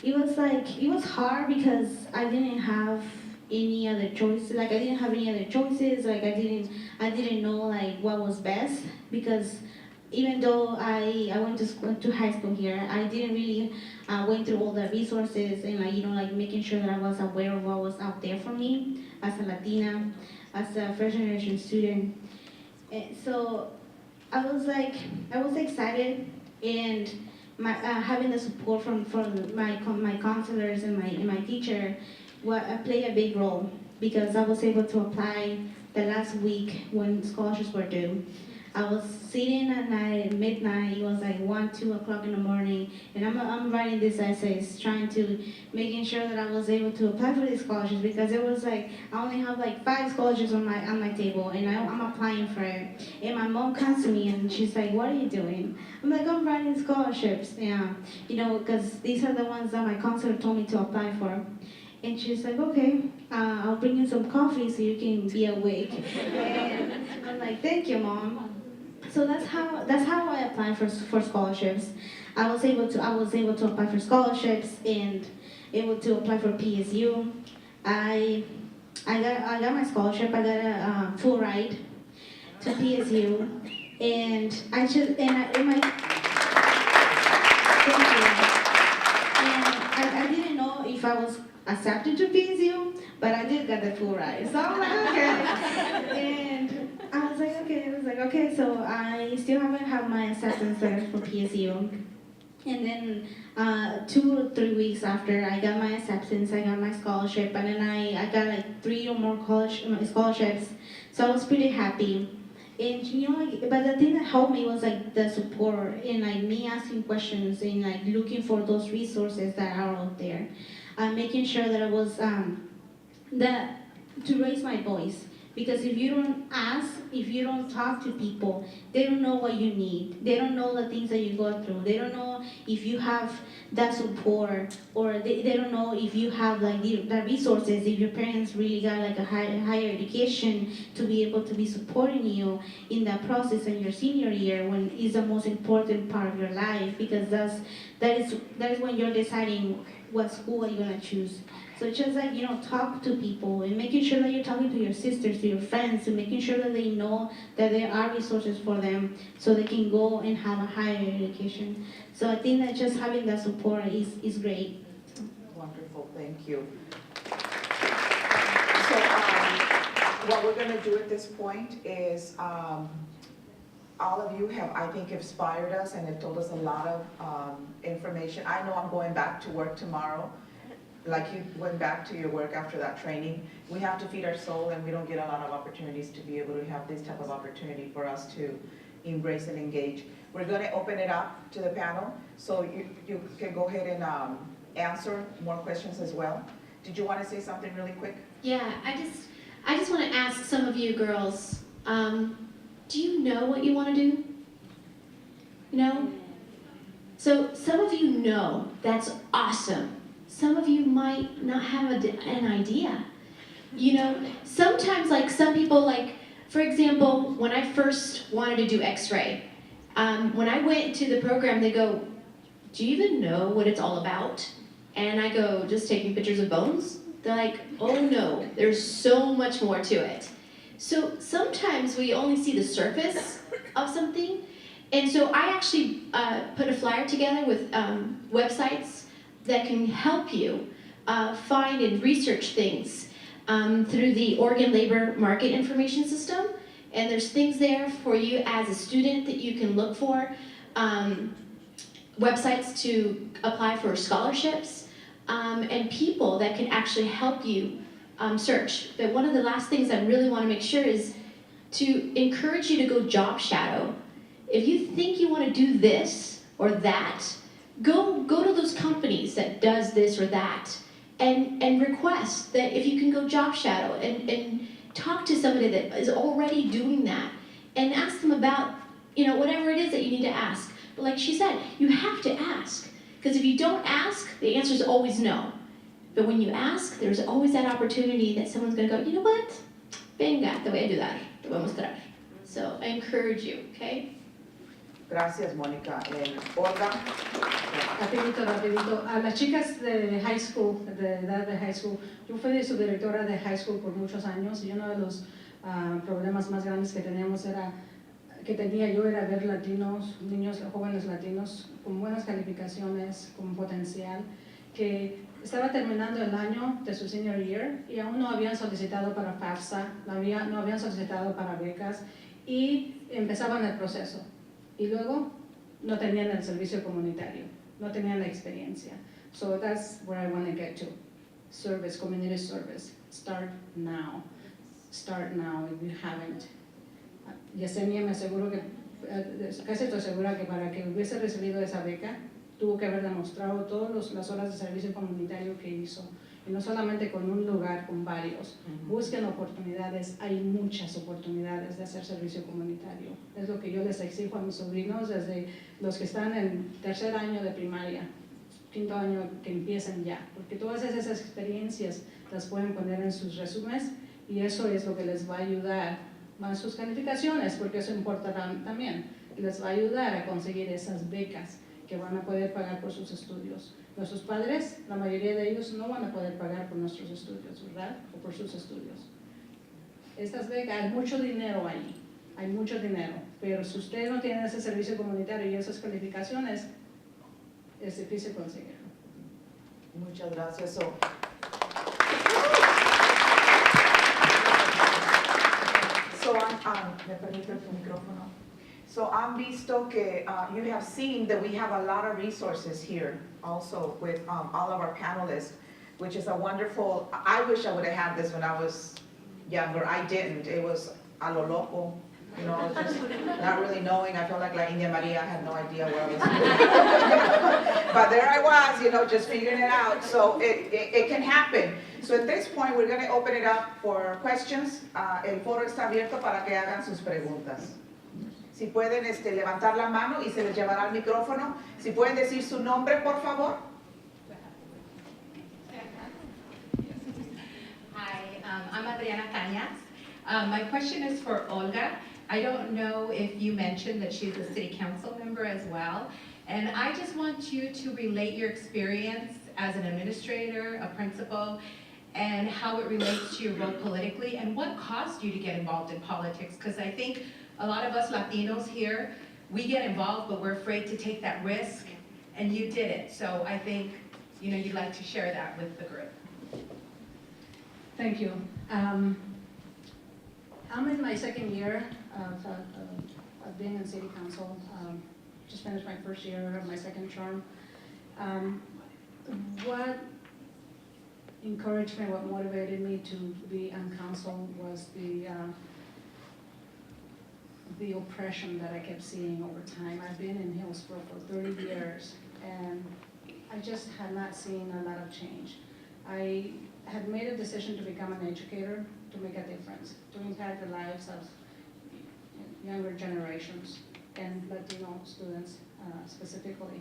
it was hard because I didn't have any other choices. Like I didn't have any other choices. Like I didn't know like what was best, because even though I went to high school here, I didn't really went through all the resources and like making sure that I was aware of what was out there for me as a Latina, as a first generation student. And so I was excited, and having the support from my counselors and my teacher played a big role, because I was able to apply the last week when scholarships were due. I was sitting at night, midnight, it was like 1, 2 o'clock in the morning, and I'm writing these essays, making sure that I was able to apply for these scholarships, because it was like, I only have like 5 scholarships on my table, and I'm applying for it. And my mom comes to me and she's like, what are you doing? I'm like, I'm writing scholarships, yeah, because these are the ones that my counselor told me to apply for. And she's like, okay, I'll bring you some coffee so you can be awake. And I'm like, thank you, Mom. So that's how I applied for scholarships. I was able to apply for scholarships and able to apply for PSU. I got my scholarship. I got a full ride to PSU, and I didn't know if I was accepted to PSU, but I did get the full ride. So I'm like, okay. And I was like, okay, so I still haven't had my acceptance letter for PSU. And then 2 or 3 weeks after I got my acceptance, I got my scholarship, and then I got like 3 or more scholarships. So I was pretty happy. And but the thing that helped me was like the support, and like me asking questions and like looking for those resources that are out there. Making sure that I was to raise my voice, because if you don't ask, if you don't talk to people, they don't know what you need. They don't know the things that you go through. They don't know if you have that support, or they don't know if you have like the resources, if your parents really got like a higher education to be able to be supporting you in that process in your senior year, when it's the most important part of your life, because that is when you're deciding what school are you gonna choose. So just like, talk to people and making sure that you're talking to your sisters, to your friends, and making sure that they know that there are resources for them so they can go and have a higher education. So I think that just having that support is great. Wonderful, thank you. So what we're gonna do at this point is all of you have, I think, inspired us and have told us a lot of information. I know I'm going back to work tomorrow, like you went back to your work after that training. We have to feed our soul, and we don't get a lot of opportunities to be able to have this type of opportunity for us to embrace and engage. We're going to open it up to the panel, so you can go ahead and answer more questions as well. Did you want to say something really quick? Yeah, I just want to ask some of you girls, do you know what you want to do? No? So some of you know, that's awesome. Some of you might not have an idea. Sometimes like some people, like, for example, when I first wanted to do x-ray, when I went to the program, they go, do you even know what it's all about? And I go, just taking pictures of bones? they're like, oh no, there's so much more to it. So sometimes we only see the surface of something. And so I actually put a flyer together with websites that can help you find and research things through the Oregon Labor Market Information System. And there's things there for you as a student that you can look for. Websites to apply for scholarships, and people that can actually help you search. But one of the last things I really want to make sure is to encourage you to go job shadow. If you think you want to do this or that, go to those companies that does this or that, and request that if you can go job shadow and talk to somebody that is already doing that, and ask them about, whatever it is that you need to ask. But like she said, you have to ask. Because if you don't ask, the answer is always no. But when you ask, there's always that opportunity that someone's going to go, you know what? Venga, te voy a ayudar, te voy a mostrar. So I encourage you, okay? Gracias, Mónica. Olga. Rapidito. A las chicas de high school, de edad de high school, yo fui su directora de high school por muchos años y uno de los problemas más grandes que tenía yo era ver latinos, niños, jóvenes latinos con buenas calificaciones, con potencial, que estaba terminando el año de su senior year y aún no habían solicitado para FAFSA, no habían solicitado para becas y empezaban el proceso. Y luego no tenían el servicio comunitario, no tenían la experiencia. So that's where I want to get to. Service, community service. Start now. Start now if you haven't. Yesenia, me aseguro que, casi estoy segura que para que hubiese recibido esa beca, tuvo que haber demostrado todas las horas de servicio comunitario que hizo. Y no solamente con un lugar, con varios. Busquen oportunidades, hay muchas oportunidades de hacer servicio comunitario. Es lo que yo les exijo a mis sobrinos desde los que están en tercer año de primaria, quinto año, que empiecen ya. Porque todas esas experiencias las pueden poner en sus resúmenes y eso es lo que les va a ayudar más sus calificaciones, porque eso importa también. Les va a ayudar a conseguir esas becas que van a poder pagar por sus estudios. Nuestros padres, la mayoría de ellos no van a poder pagar por nuestros estudios, ¿verdad? O por sus estudios. Estas becas, hay mucho dinero ahí, hay mucho dinero, pero si usted no tiene ese servicio comunitario y esas calificaciones, es difícil conseguirlo. Muchas gracias. ¿Me permite el micrófono? So I'm visto que you have seen that we have a lot of resources here also with all of our panelists, which is a wonderful, I wish I would have had this when I was younger. I didn't. It was a lo loco, just not really knowing. I felt like La India Maria, I had no idea where I was going. But there I was, just figuring it out. So it can happen. So at this point, we're going to open it up for questions. El foro está abierto para que hagan sus preguntas. Si pueden levantar la mano y se les llevará el micrófono. Si pueden decir su nombre, por favor. Hi, I'm Adriana Cañas. My question is for Olga. I don't know if you mentioned that she's a city council member as well. And I just want you to relate your experience as an administrator, a principal, and how it relates to your role politically, and what caused you to get involved in politics. Because I think a lot of us Latinos here, we get involved, but we're afraid to take that risk, and you did it. So I think, you'd like to share that with the group. Thank you. I'm in my second year of being in city council. Just finished my first year of my second term. What encouraged me, what motivated me to be on council was the oppression that I kept seeing over time. I've been in Hillsboro for 30 years, and I just had not seen a lot of change. I had made a decision to become an educator, to make a difference, to impact the lives of younger generations and Latino students specifically.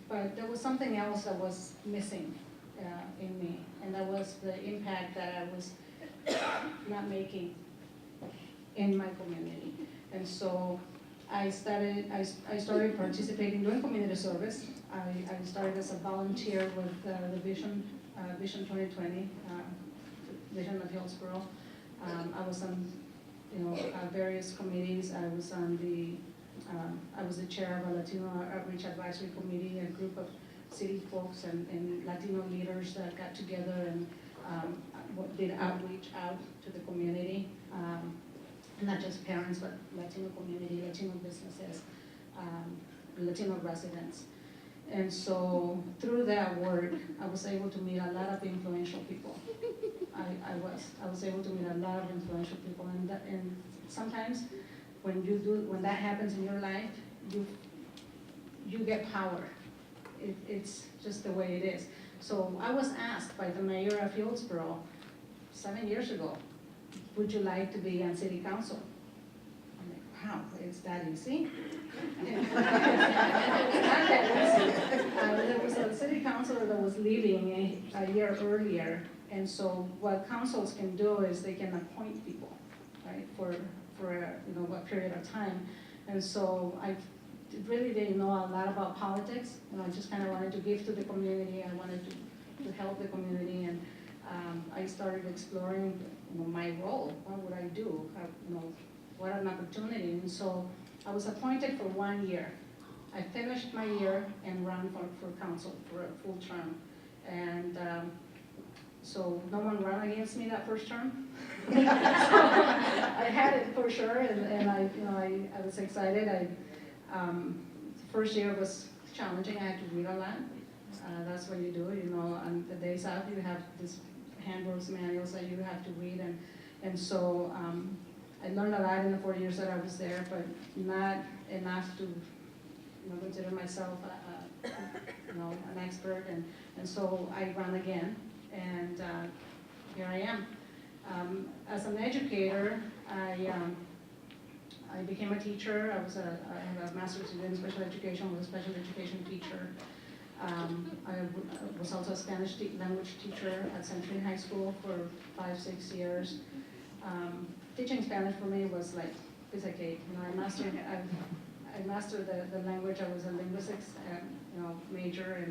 But there was something else that was missing in me, and that was the impact that I was not making in my community. And so I started participating, doing community service. I started as a volunteer with the Vision Vision 2020, Vision of Hillsboro. I was on, various committees. I was the chair of a Latino Outreach Advisory Committee, a group of city folks and Latino leaders that got together and did outreach out to the community, not just parents, but Latino community, Latino businesses, Latino residents. And so through that work, I was able to meet a lot of influential people. I was able to meet a lot of influential people, and sometimes when that happens in your life, you get power. It's just the way it is. So I was asked by the mayor of Hillsboro 7 years ago, would you like to be on city council? I'm like, wow, it's that easy? It's not that easy. There was a city councilor that was leaving a year earlier, and so what councils can do is they can appoint people, right, for a period of time. And so I really didn't know a lot about politics. I just kind of wanted to give to the community. I wanted to help the community, and I started exploring my role. What would I do? What an opportunity. And so I was appointed for 1 year. I finished my year and ran for council for a full term. And so no one ran against me that first term. So I had it for sure, and I was excited. The first year was challenging. I had to read a lot. That's what you do. On the days off, you have these handbooks, manuals that you have to read, and so I learned a lot in the 4 years that I was there, but not enough to consider myself an expert, and so I ran again, and here I am. As an educator, I became a teacher. I have a master's degree in special education, was a special education teacher. I was also a Spanish language teacher at Century High School for 5-6 years. Teaching Spanish for me was like piece of cake. I mastered the language. I was a linguistics major,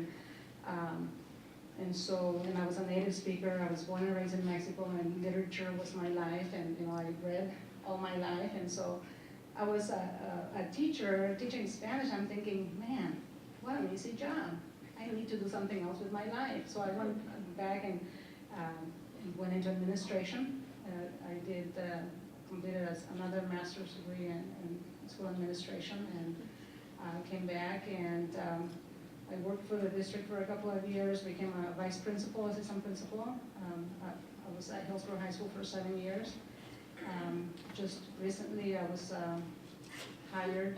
and so I was a native speaker. I was born and raised in Mexico, and literature was my life, and I read all my life, and so I was a teacher teaching Spanish. I'm thinking, man, what an easy job. I need to do something else with my life. So I went back and went into administration. I completed another master's degree in school administration, and came back, and I worked for the district for a couple of years, became a vice principal, assistant principal. I was at Hillsboro High School for 7 years. Just recently I was hired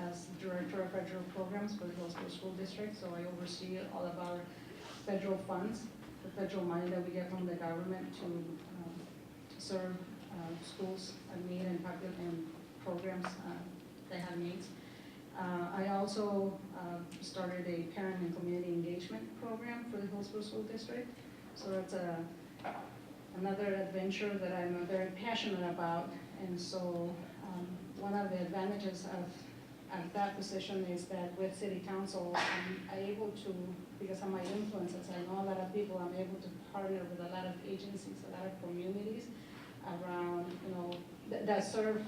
as director of federal programs for the Hillsboro School District, so I oversee all of our federal funds, the federal money that we get from the government to serve schools in need and programs that have needs. I also started a parent and community engagement program for the Hillsboro School District, so it's another adventure that I'm very passionate about. And so one of the advantages of that position is that with City Council, I'm able to, because of my influences, I know a lot of people, I'm able to partner with a lot of agencies, a lot of communities around, that serve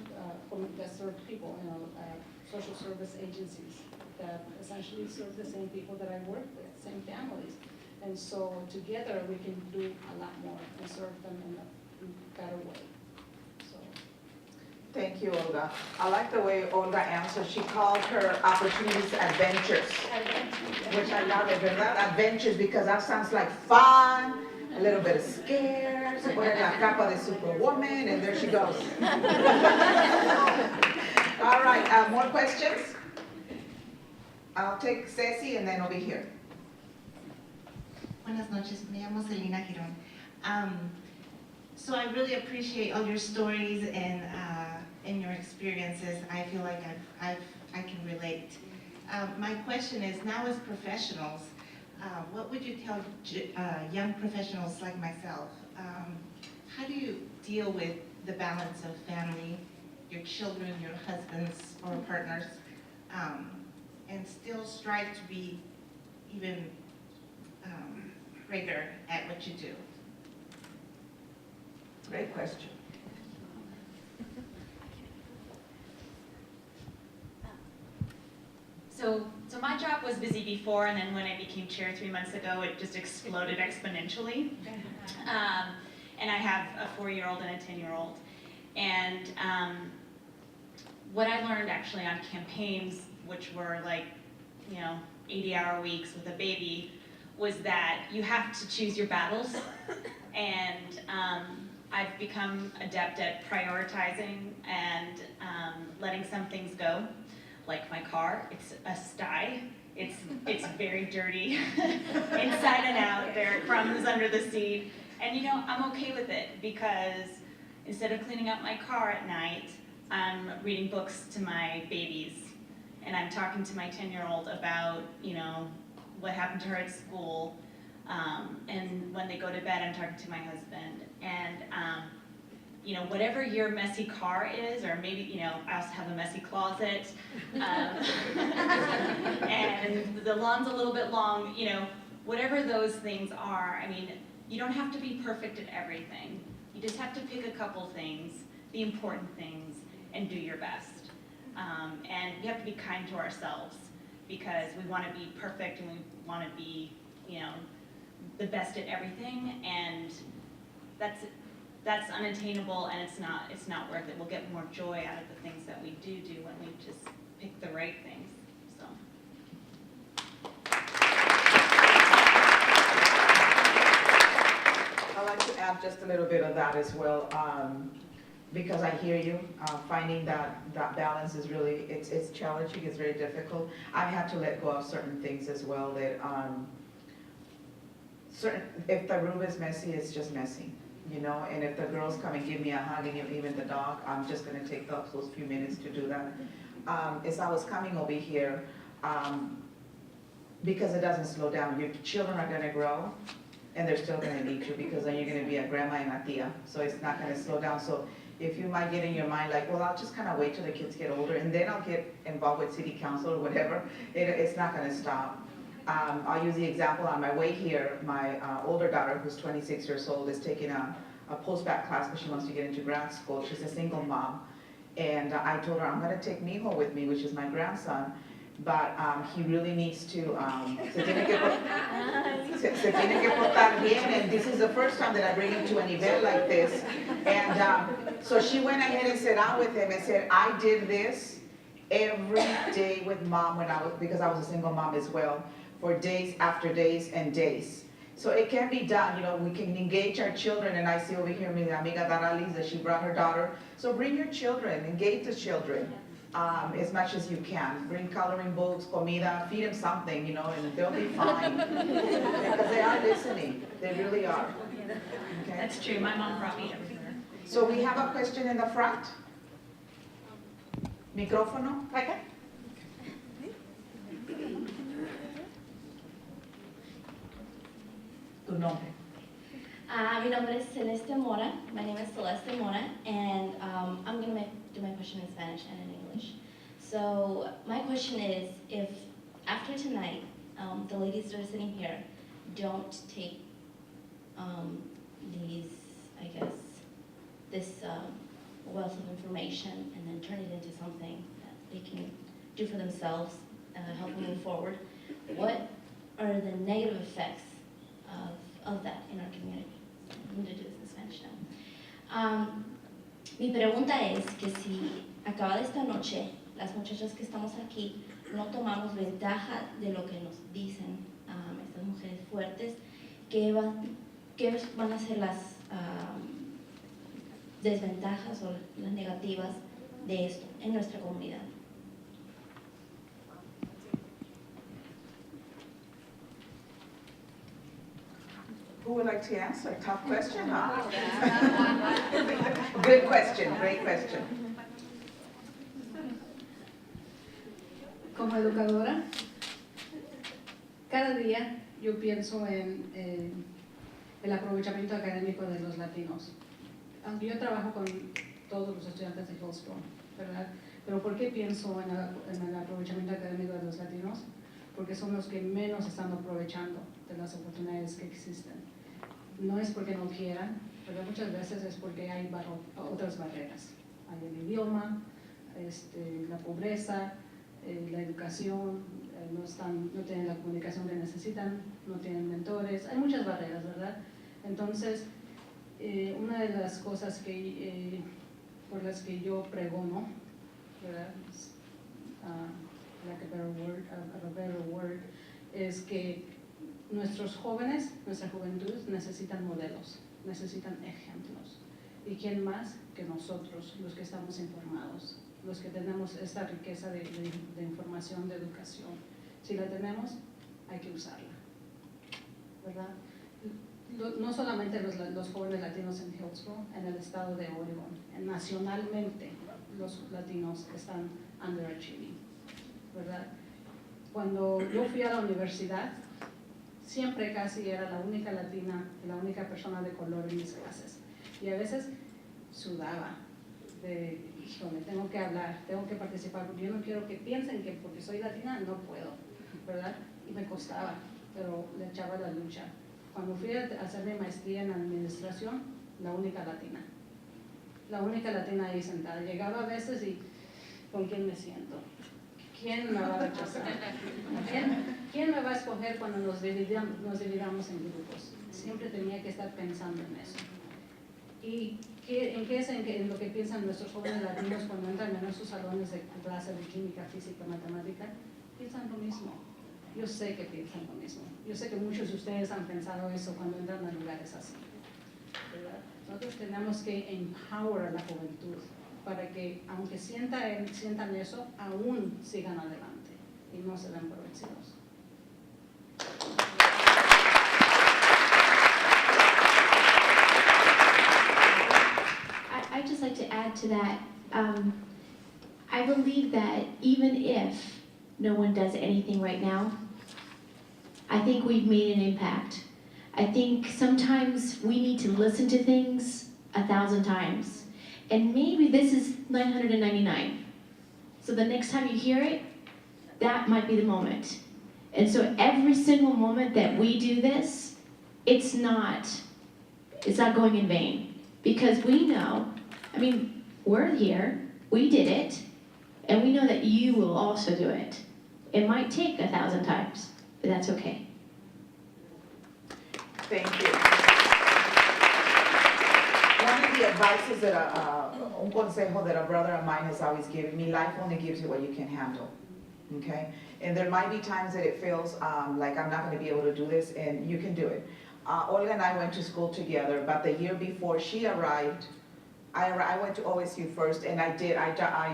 people, social service agencies that essentially serve the same people that I work with, same families. And so together we can do a lot more and serve them in a better way. So. Thank you, Olga. I like the way Olga answered. She called her opportunities adventures, which I love it. They're not adventures because that sounds like fun, a little bit of scares, wearing la capa de Superwoman, and there she goes. All right, more questions? I'll take Ceci and then over here. Buenas noches, me llamo Selena Girón. So I really appreciate all your stories and your experiences. I feel like I can relate. My question is, now as professionals, what would you tell young professionals like myself? How do you deal with the balance of family, your children, your husbands or partners, and still strive to be even rigor at what you do? Great question. So my job was busy before, and then when I became chair 3 months ago, it just exploded exponentially. And I have a 4-year-old and a 10-year-old. And what I learned actually on campaigns, which were like, 80-hour weeks with a baby, was that you have to choose your battles. And I've become adept at prioritizing and letting some things go. Like my car, it's a sty. It's very dirty inside and out. There are crumbs under the seat. And I'm okay with it because instead of cleaning up my car at night, I'm reading books to my babies. And I'm talking to my 10-year-old about, what happened to her at school. And when they go to bed, I'm talking to my husband. And whatever your messy car is, or maybe, I also have a messy closet, and the lawn's a little bit long, whatever those things are, you don't have to be perfect at everything. You just have to pick a couple things, the important things, and do your best. And we have to be kind to ourselves because we want to be perfect and we want to be, the best at everything, and that's unattainable, and it's not worth it. We'll get more joy out of the things that we do when we just pick the right things. So. I'd like to add just a little bit of that as well, because I hear you. Finding that balance is really, it's challenging, it's very difficult. I've had to let go of certain things as well that, if the room is messy, it's just messy. And if the girls come and give me a hug, and even the dog, I'm just going to take those few minutes to do that. As I was coming over here, because it doesn't slow down, your children are going to grow, and they're still going to need you, because then you're going to be a grandma and a tia, so it's not going to slow down. So if you might get in your mind like, well, I'll just kind of wait till the kids get older, and then I'll get involved with city council or whatever, it's not going to stop. I'll use the example on my way here. My older daughter, who's 26 years old, is taking a post-bac class because she wants to get into grad school. She's a single mom. And I told her, I'm going to take Mijo with me, which is my grandson, but he really needs to, se tiene que portar bien, and this is the first time that I bring him to an event like this. And so she went ahead and sat down with him and said, I did this every day with mom because I was a single mom as well, for days after days and days. So it can be done, we can engage our children, and I see over here mi amiga Darleen that she brought her daughter. So bring your children, engage the children as much as you can. Bring coloring books, comida, feed them something, and they'll be fine. Because they are listening, they really are. Okay? That's true, my mom brought me everywhere. So we have a question in the front. Micrófono. Okay. Tu nombre. Mi nombre es Celeste Mora. My name is Celeste Mora, and I'm going to do my question in Spanish and in English. So my question is, if after tonight, the ladies that are sitting here don't take this wealth of information and then turn it into something that they can do for themselves, help them move forward, what are the negative effects of that in our community? I'm going to do this in Spanish now. Mi pregunta es que si acabada esta noche, las muchachas que estamos aquí no tomamos ventaja de lo que nos dicen estas mujeres fuertes, ¿qué van a ser las desventajas o las negativas de esto en nuestra comunidad? Who would like to answer? Tough question, huh? Good question, great question. Como educadora, cada día yo pienso en el aprovechamiento académico de los latinos. Aunque yo trabajo con todos los estudiantes de Hillsboro, ¿verdad? Pero ¿por qué pienso en el aprovechamiento académico de los latinos? Porque son los que menos están aprovechando de las oportunidades que existen. No es porque no quieran, pero muchas veces es porque hay otras barreras. Hay el idioma, la pobreza, la educación, no tienen la comunicación que necesitan, no tienen mentores, hay muchas barreras, ¿verdad? Entonces, una de las cosas por las que yo pregono, ¿verdad? Like a better word, es que nuestros jóvenes, nuestra juventud necesitan modelos, necesitan ejemplos. ¿Y quién más que nosotros, los que estamos informados, los que tenemos esta riqueza de información, de educación? Si la tenemos, hay que usarla, ¿verdad? No solamente los jóvenes latinos en Hillsboro, en el estado de Oregon, nacionalmente los latinos están underachieving, ¿verdad? Cuando yo fui a la universidad, siempre casi era la única latina, la única persona de color en mis clases. Y a veces sudaba de, híjole, tengo que hablar, tengo que participar, porque yo no quiero que piensen que porque soy latina no puedo, ¿verdad? Y me costaba, pero le echaba la lucha. Cuando fui a hacer mi maestría en administración, la única latina ahí sentada. Llegaba a veces y, ¿con quién me siento? ¿Quién me va a rechazar? ¿Quién me va a escoger cuando nos dividamos en grupos? Siempre tenía que estar pensando en eso. ¿Y en qué es en lo que piensan nuestros jóvenes latinos cuando entran en esos salones de clase de química, física, matemática? Piensan lo mismo. Yo sé que piensan lo mismo. Yo sé que muchos de ustedes han pensado eso cuando entran a lugares así, ¿verdad? Nosotros tenemos que empower a la juventud para que, aunque sientan eso, aún sigan adelante y no se den por vencidos. I'd just like to add to that. I believe that even if no one does anything right now, I think we've made an impact. I think sometimes we need to listen to things 1,000 times. And maybe this is 999. So the next time you hear it, that might be the moment. And so every single moment that we do this, it's not going in vain. Because we know, I mean, we're here, we did it, and we know that you will also do it. It might take 1,000 times, but that's okay. Thank you. One of the advices that un consejo that a brother of mine has always given me, life only gives you what you can handle, okay? And there might be times that it feels like I'm not going to be able to do this, and you can do it. Olga and I went to school together, but the year before she arrived, I went to OSU first, and I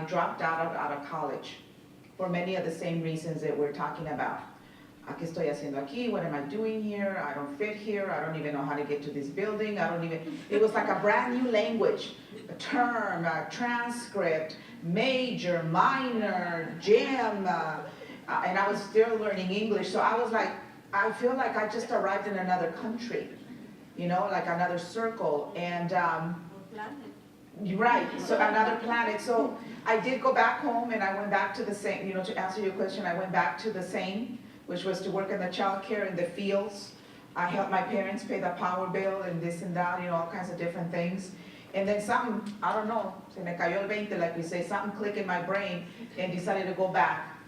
dropped out of college for many of the same reasons that we're talking about. ¿Qué estoy haciendo aquí? What am I doing here? I don't fit here. I don't even know how to get to this building. It was like a brand new language, a term, a transcript, major, minor, gym, and I was still learning English. So I was like, I feel like I just arrived in another country, you know, like another circle, and right, so another planet. So I did go back home, and I went back to the same, you know, to answer your question, I went back to the same, which was to work in the child care in the fields. I helped my parents pay the power bill and this and that, you know, all kinds of different things. And then something, I don't know, se me cayó el 20, like we say, something clicked in my brain, and decided to go back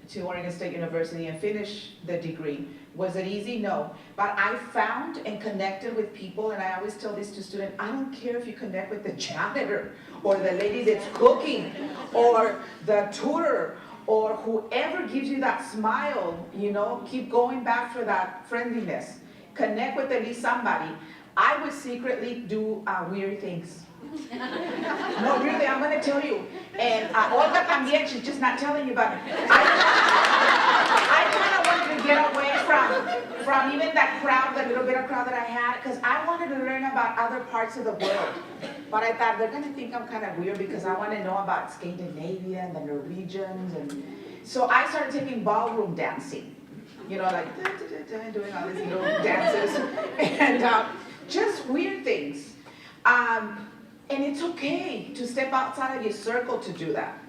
to Oregon State University and finish the degree. Was it easy? No. But I found and connected with people, and I always tell this to students, I don't care if you connect with the janitor, or the lady that's cooking, or the tutor, or whoever gives you that smile, you know, keep going back for that friendliness. Connect with at least somebody. I would secretly do weird things. No, really, I'm going to tell you. And Olga también, she's just not telling you, but I kind of wanted to get away from even that crowd, that little bit of crowd that I had, because I wanted to learn about other parts of the world. But I thought they're going to think I'm kind of weird because I want to know about Scandinavia and the Norwegians. And so I started taking ballroom dancing, you know, like doing all these little dances and just weird things. And it's okay to step outside of your circle to do that,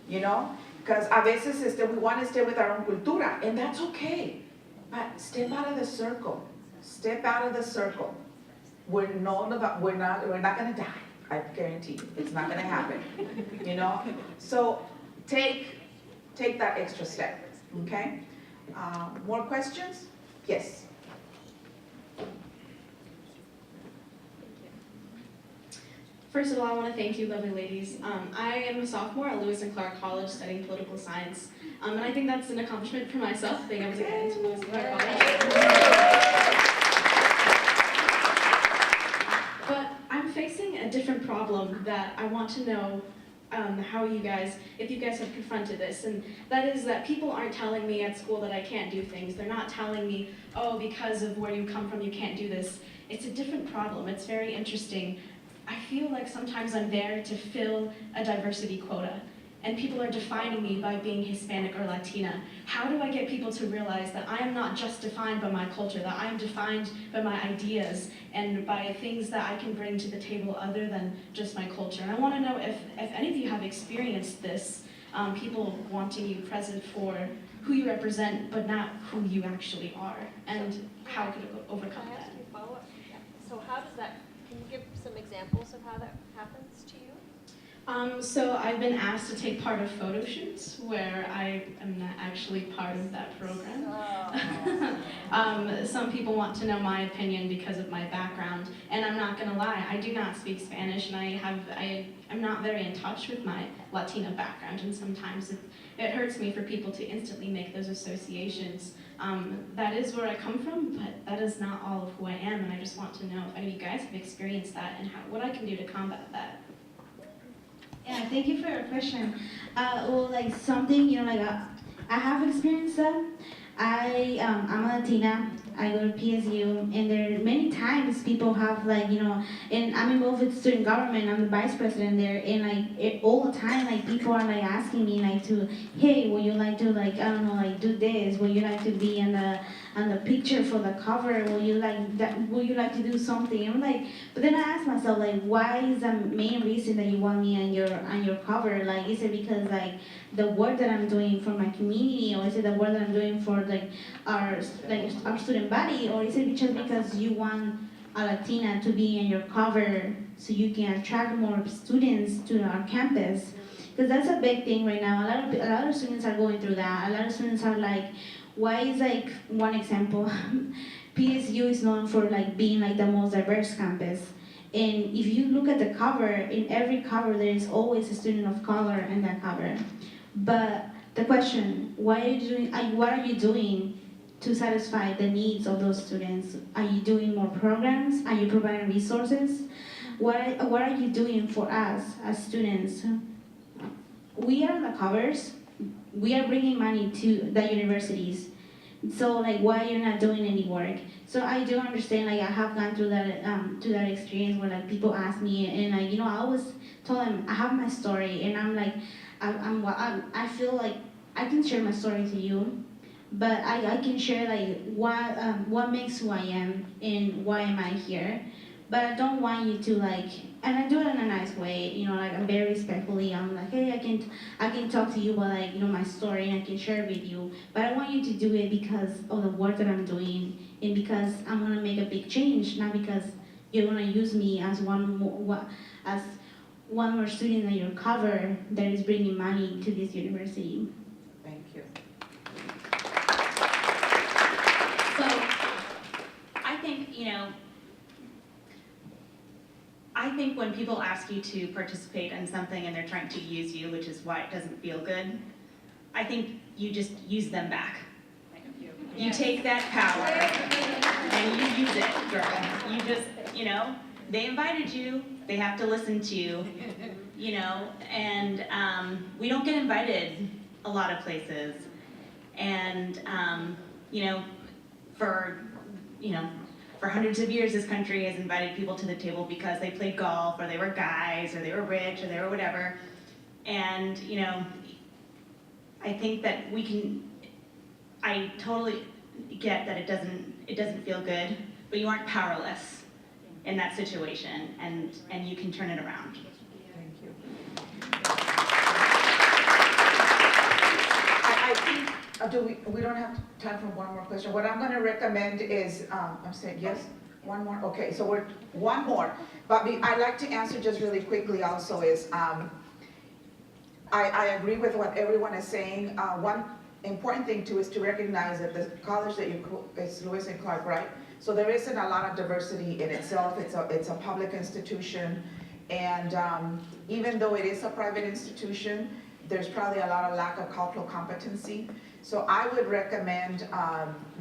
you know? Because a veces we want to stay with our own cultura, and that's okay. But step out of the circle. Step out of the circle. We're not gonna die. I guarantee you, it's not gonna happen. You know? So take that extra step, okay? More questions? Yes. First of all, I want to thank you, lovely ladies. I am a sophomore at Lewis and Clark College studying political science, and I think that's an accomplishment for myself, being able to get into Lewis and Clark College. But I'm facing a different problem that I want to know if you guys have confronted this, and that is that people aren't telling me at school that I can't do things. They're not telling me, oh, because of where you come from, you can't do this. It's a different problem. It's very interesting. I feel like sometimes I'm there to fill a diversity quota, and people are defining me by being Hispanic or Latina. How do I get people to realize that I am not just defined by my culture, that I am defined by my ideas and by things that I can bring to the table other than just my culture? And I want to know if any of you have experienced this, people wanting you present for who you represent, but not who you actually are, and how could it overcome that? Can I ask you a follow-up? Yeah. So how does that, can you give some examples of how that happens to you? So I've been asked to take part of photo shoots where I am not actually part of that program. Some people want to know my opinion because of my background, and I'm not gonna lie, I do not speak Spanish, and I'm not very in touch with my Latina background, and sometimes it hurts me for people to instantly make those associations. That is where I come from, but that is not all of who I am, and I just want to know if any of you guys have experienced that and what I can do to combat that. Yeah, thank you for your question. Well, like something, I have experienced that. I'm a Latina. I go to PSU, and there are many times people have and I'm involved with student government. I'm the vice president there, and all the time, people are asking me hey, would you like to do this? Would you like to be on the picture for the cover? Would you like that? Would you like to do something? I'm but then I ask myself why is the main reason that you want me on your cover? Is it because the work that I'm doing for my community, or is it the work that I'm doing for our student body, or is it just because you want a Latina to be in your cover so you can attract more students to our campus? Because that's a big thing right now. A lot of students are going through that. A lot of students are why is one example, PSU is known for being the most diverse campus. And if you look at the cover, in every cover there is always a student of color in that cover. But the question, what are you doing to satisfy the needs of those students? Are you doing more programs? Are you providing resources? What are you doing for us as students? We are on the covers. We are bringing money to the universities. So why you're not doing any work? So I do understand. I have gone through that experience where people ask me, and I always tell them I have my story, and I feel like I can share my story to you, but I can share what makes who I am and why am I here. But I don't want you to and I do it in a nice way, I'm very respectfully. I'm hey, I can talk to you about my story, and I can share it with you. But I want you to do it because of the work that I'm doing, and because I'm gonna make a big change, not because you're gonna use me as one more student on your cover that is bringing money to this university. Thank you. So, I think when people ask you to participate in something and they're trying to use you, which is why it doesn't feel good, I think you just use them back. You take that power and you use it, girl. You just, they invited you, they have to listen to you, and we don't get invited a lot of places. And, for hundreds of years, this country has invited people to the table because they played golf, or they were guys, or they were rich, or they were whatever. And, I think that I totally get that it doesn't feel good, but you aren't powerless in that situation, and you can turn it around. Thank you. we don't have time for one more question. What I'm gonna recommend is, I'm saying yes, one more, okay, so one more. But I'd like to answer just really quickly also is, I agree with what everyone is saying. One important thing too is to recognize that the college that is Lewis and Clark, right? So there isn't a lot of diversity in itself. It's a public institution, and even though it is a private institution, there's probably a lot of lack of cultural competency. So I would recommend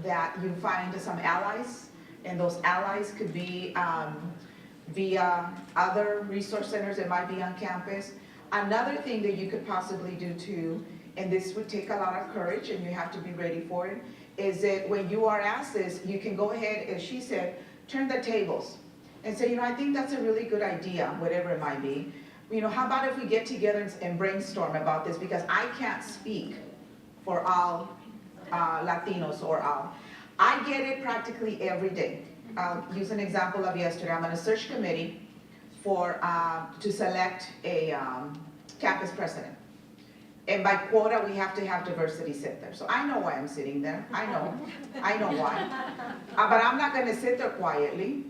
that you find some allies, and those allies could be via other resource centers that might be on campus. Another thing that you could possibly do too, and this would take a lot of courage and you have to be ready for it, is that when you are asked this, you can go ahead, as she said, turn the tables and say, I think that's a really good idea, whatever it might be. How about if we get together and brainstorm about this, because I can't speak for all Latinos or all. I get it practically every day. I'll use an example of yesterday. I'm on a search committee to select a campus president. And by quota, we have to have diversity sit there. So I know why I'm sitting there. I know why. But I'm not gonna sit there quietly.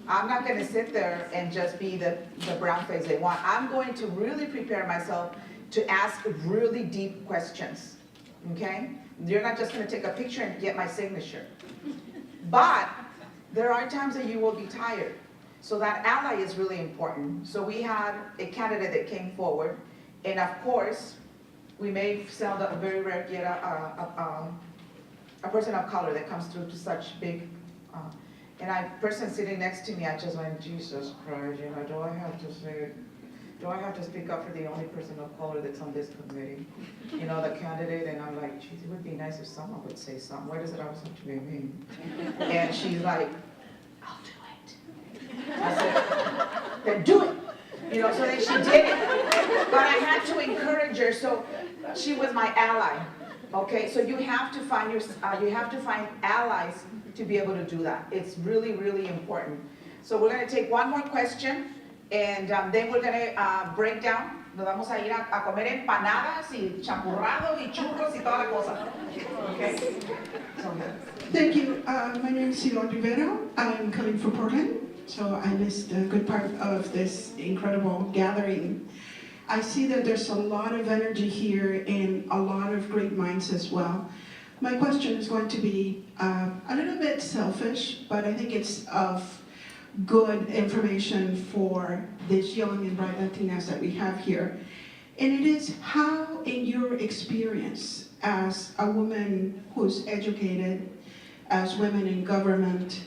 I'm not gonna sit there and just be the brown face they want. I'm going to really prepare myself to ask really deep questions, okay? You're not just gonna take a picture and get my signature. But there are times that you will be tired. So that ally is really important. So we had a candidate that came forward, and of course, we may sell a very rare get a person of color that comes through to such big, and person sitting next to me, I just went, Jesus Christ, do I have to say, do I have to speak up for the only person of color that's on this committee? The candidate, and I'm like, geez, it would be nice if someone would say something. Why does it always have to be me? And she's like, I'll do it. I said, then do it. So then she did it. But I had to encourage her, so she was my ally. Okay, so you have to find allies to be able to do that. It's really, really important. So we're going to take one more question, and then we're going to break down. Nos vamos a ir a comer empanadas y champurrados y churros y toda la cosa. Okay. Thank you. My name is Silva Rivera. I'm coming from Portland. So I missed a good part of this incredible gathering. I see that there's a lot of energy here and a lot of great minds as well. My question is going to be a little bit selfish, but I think it's of good information for these young and bright Latinas that we have here. And it is how, in your experience as a woman who's educated, as women in government,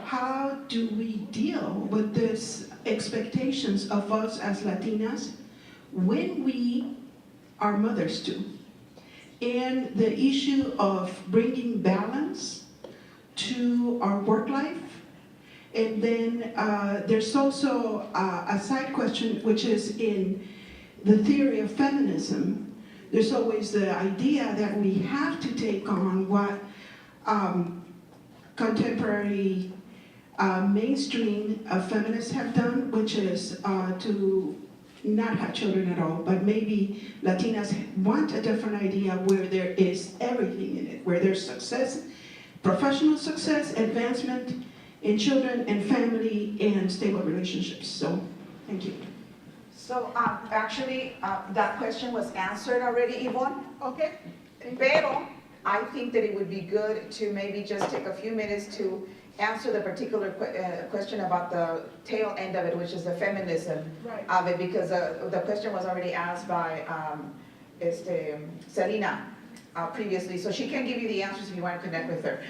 how do we deal with these expectations of us as Latinas when we are mothers too? And the issue of bringing balance to our work life. And then there's also a side question, which is in the theory of feminism. There's always the idea that we have to take on what contemporary mainstream feminists have done, which is to not have children at all, but maybe Latinas want a different idea where there is everything in it, where there's success, professional success, advancement in children and family and stable relationships. So, thank you. So actually, that question was answered already, Yvonne. Okay. Pero I think that it would be good to maybe just take a few minutes to answer the particular question about the tail end of it, which is the feminism of it, because the question was already asked by Selena previously, so she can give you the answers if you want to connect with her.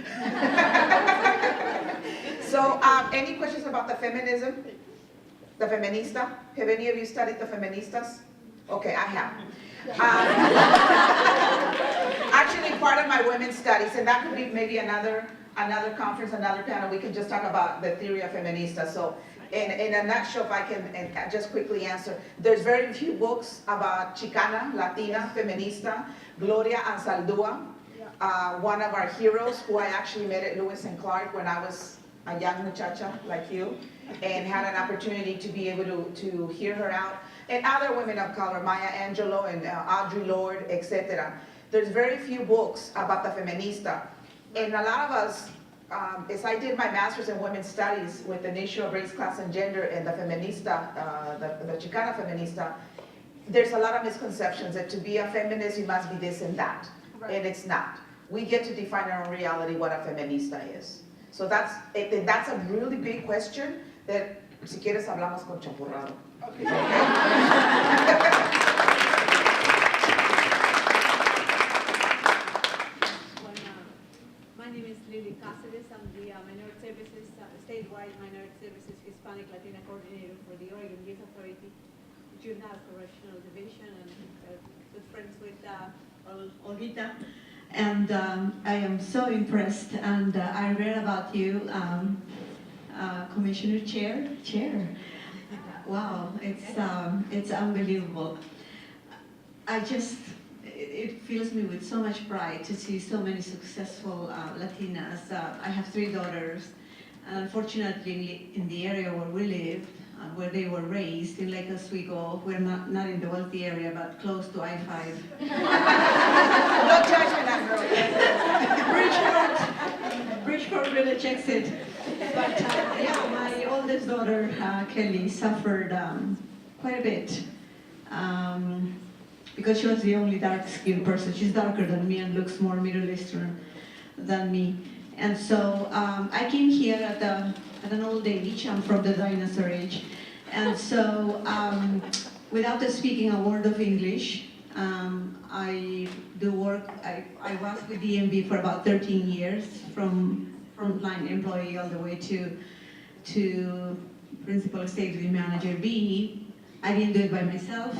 So, any questions about the feminism? The feminista? Have any of you studied the feministas? Okay, I have. Actually, part of my women's studies, and that could be maybe another conference, another panel, we can just talk about the theory of feminista. So in a nutshell, if I can just quickly answer, there's very few books about Chicana, Latina, feminista, Gloria Anzaldúa, one of our heroes who I actually met at Lewis and Clark when I was a young muchacha like you, and had an opportunity to be able to hear her out, and other women of color, Maya Angelou and Audre Lorde, etc. There's very few books about the feminista. And a lot of us, as I did my master's in women's studies with an issue of race, class, and gender and the feminista, the Chicana feminista, there's a lot of misconceptions that to be a feminist, you must be this and that. Right. And it's not. We get to define our own reality what a feminista is. So that's a really big question that, si quieres, hablamos con Champurrado. Okay. My name is Lily Cáceres. I'm the Minority Services, statewide Minority Services Hispanic Latina Coordinator for the Oregon Youth Authority Juvenile Correctional Division, and good friends with Olga. And I am so impressed, and I read about you, Commissioner Chair. Wow, it's unbelievable. It fills me with so much pride to see so many successful Latinas. I have 3 daughters, and unfortunately in the area where we live, where they were raised, in Lake Oswego, we're not in the wealthy area, but close to I-5. No judgment, Bridgeport really checks it. But yeah, my oldest daughter, Kelly, suffered quite a bit because she was the only dark-skinned person. She's darker than me and looks more Middle Eastern than me. And so I came here at an old age. I'm from the dinosaur age. And so without speaking a word of English, I do work. I was with DMV for about 13 years, from frontline employee all the way to principal safety manager B. I didn't do it by myself.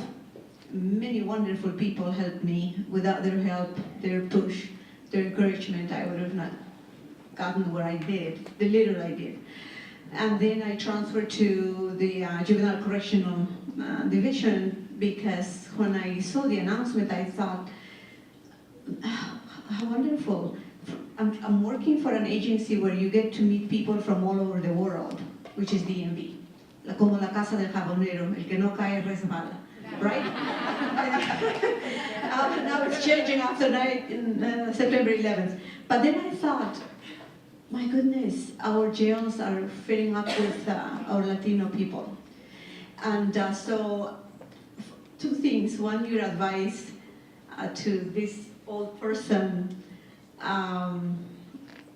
Many wonderful people helped me. Without their help, their push, their encouragement, I would have not gotten where I did, the little I did. And then I transferred to the Juvenile Correctional Division, because when I saw the announcement, I thought, how wonderful. I'm working for an agency where you get to meet people from all over the world, which is DMV. Como la casa del jabonero, el que no cae resbala, right? Now it's changing after September 11th. But then I thought, my goodness, our jails are filling up with our Latino people. And so, 2 things. One, your advice to this old person.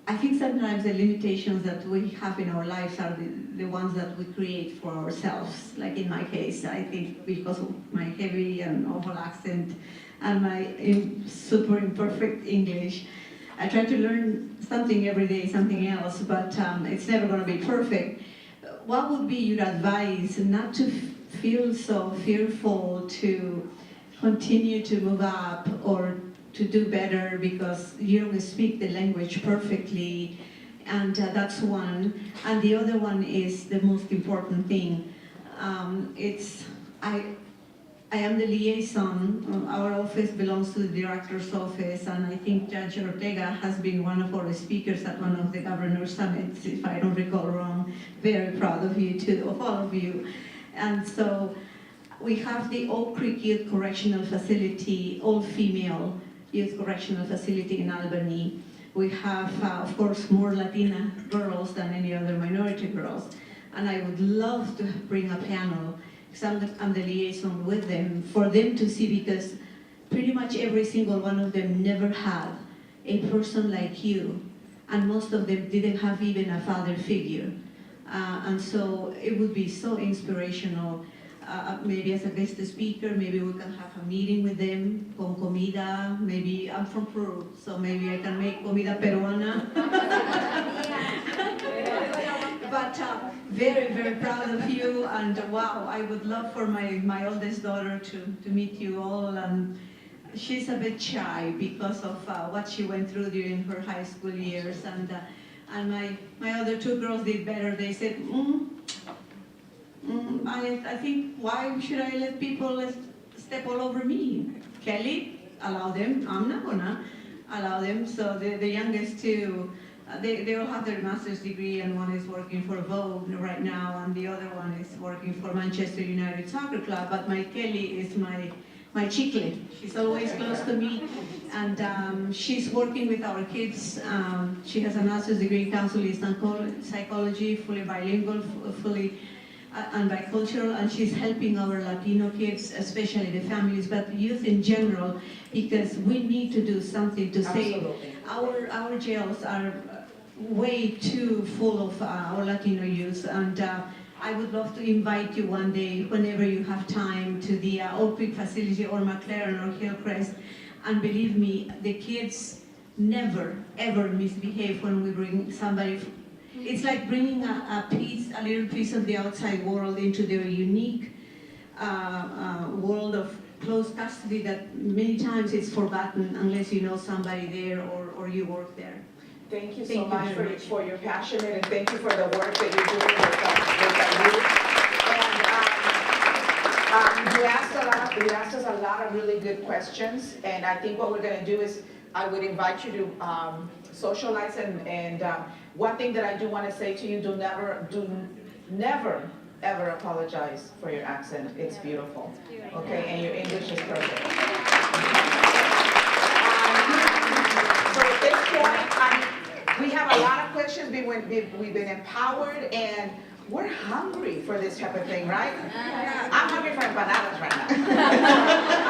I think sometimes the limitations that we have in our lives are the ones that we create for ourselves. Like in my case, I think because of my heavy and awful accent and my super imperfect English, I try to learn something every day, something else, but it's never going to be perfect. What would be your advice not to feel so fearful to continue to move up or to do better because you don't speak the language perfectly? And that's one. And the other one is the most important thing. I am the liaison. Our office belongs to the director's office, and I think Judge Ortega has been one of our speakers at one of the governor's summits, if I don't recall wrong. Very proud of you too, of all of you. And so we have the Oak Creek Youth Correctional Facility, all-female Youth Correctional Facility in Albany. We have, of course, more Latina girls than any other minority girls. And I would love to bring a panel, because I'm the liaison with them, for them to see, because pretty much every single one of them never had a person like you. And most of them didn't have even a father figure. And so it would be so inspirational. Maybe as a guest speaker, maybe we can have a meeting with them, con comida. Maybe I'm from Peru, so maybe I can make comida peruana. But very, very proud of you, and wow, I would love for my oldest daughter to meet you all. And she's a bit shy because of what she went through during her high school years. And my other 2 girls did better. They said, I think, why should I let people step all over me? Kelly, allow them. I'm not gonna allow them. So the youngest 2, they all have their master's degree, and one is working for Vogue right now, and the other one is working for Manchester United Soccer Club. But my Kelly is my my chicle. She's always close to me, and she's working with our kids. She has a master's degree in counseling psychology, fully bilingual, fully and bicultural, and she's helping our Latino kids, especially the families, but youth in general, because we need to do something to save. Our jails are way too full of our Latino youth, and I would love to invite you one day, whenever you have time, to the Oak Creek facility or McLaren or Hillcrest. And believe me, the kids never, ever misbehave when we bring somebody. It's like bringing a little piece of the outside world into their unique world of close custody that many times it's forgotten unless you know somebody there or you work there. Thank you so much for your passion, and thank you for the work that you're doing with the youth. And you asked us a lot of really good questions, and I think what we're going to do is I would invite you to socialize, and one thing that I do want to say to you, do never ever apologize for your accent. It's beautiful, okay, and your English is perfect. So at this point, we have a lot of questions. We've been empowered, and we're hungry for this type of thing, right? I'm hungry for empanadas right now.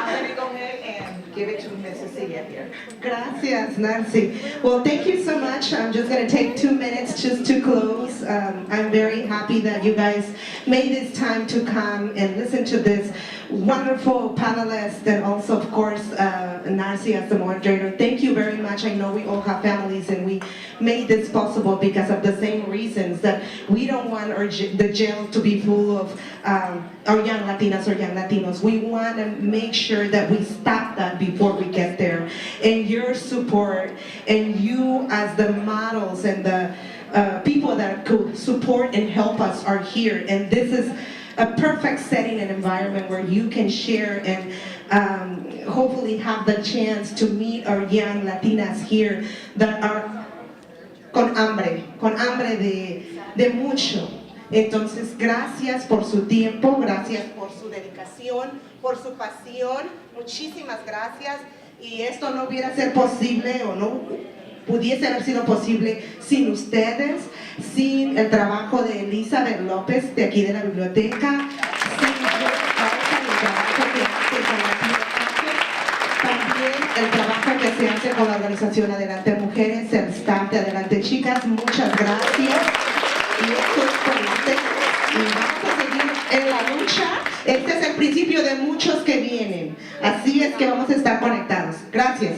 I'm going to go ahead and give it to Ms. Cecilia here. Gracias, Narce. Well, thank you so much. I'm just going to take 2 minutes just to close. I'm very happy that you guys made this time to come and listen to this wonderful panelist, and also, of course, Narce as the moderator. Thank you very much. I know we all have families, and we made this possible because of the same reasons that we don't want the jails to be full of our young Latinas or young Latinos. We want to make sure that we stop that before we get there. And your support, and you as the models and the people that could support and help us are here. And this is a perfect setting and environment where you can share and hopefully have the chance to meet our young Latinas here that are con hambre de mucho. Entonces, gracias por su tiempo, gracias por su dedicación, por su pasión, muchísimas gracias. Y esto no hubiera sido posible, o no pudiese haber sido posible sin ustedes, sin el trabajo de Elizabeth López de aquí de la biblioteca, sin el trabajo que hace con la también el trabajo que se hace con la organización Adelante Mujeres, el staff de Adelante Chicas. Muchas gracias. Y esto es por ustedes. Y vamos a seguir en la lucha. Este es el principio de muchos que vienen. Así es que vamos a estar conectados. Gracias.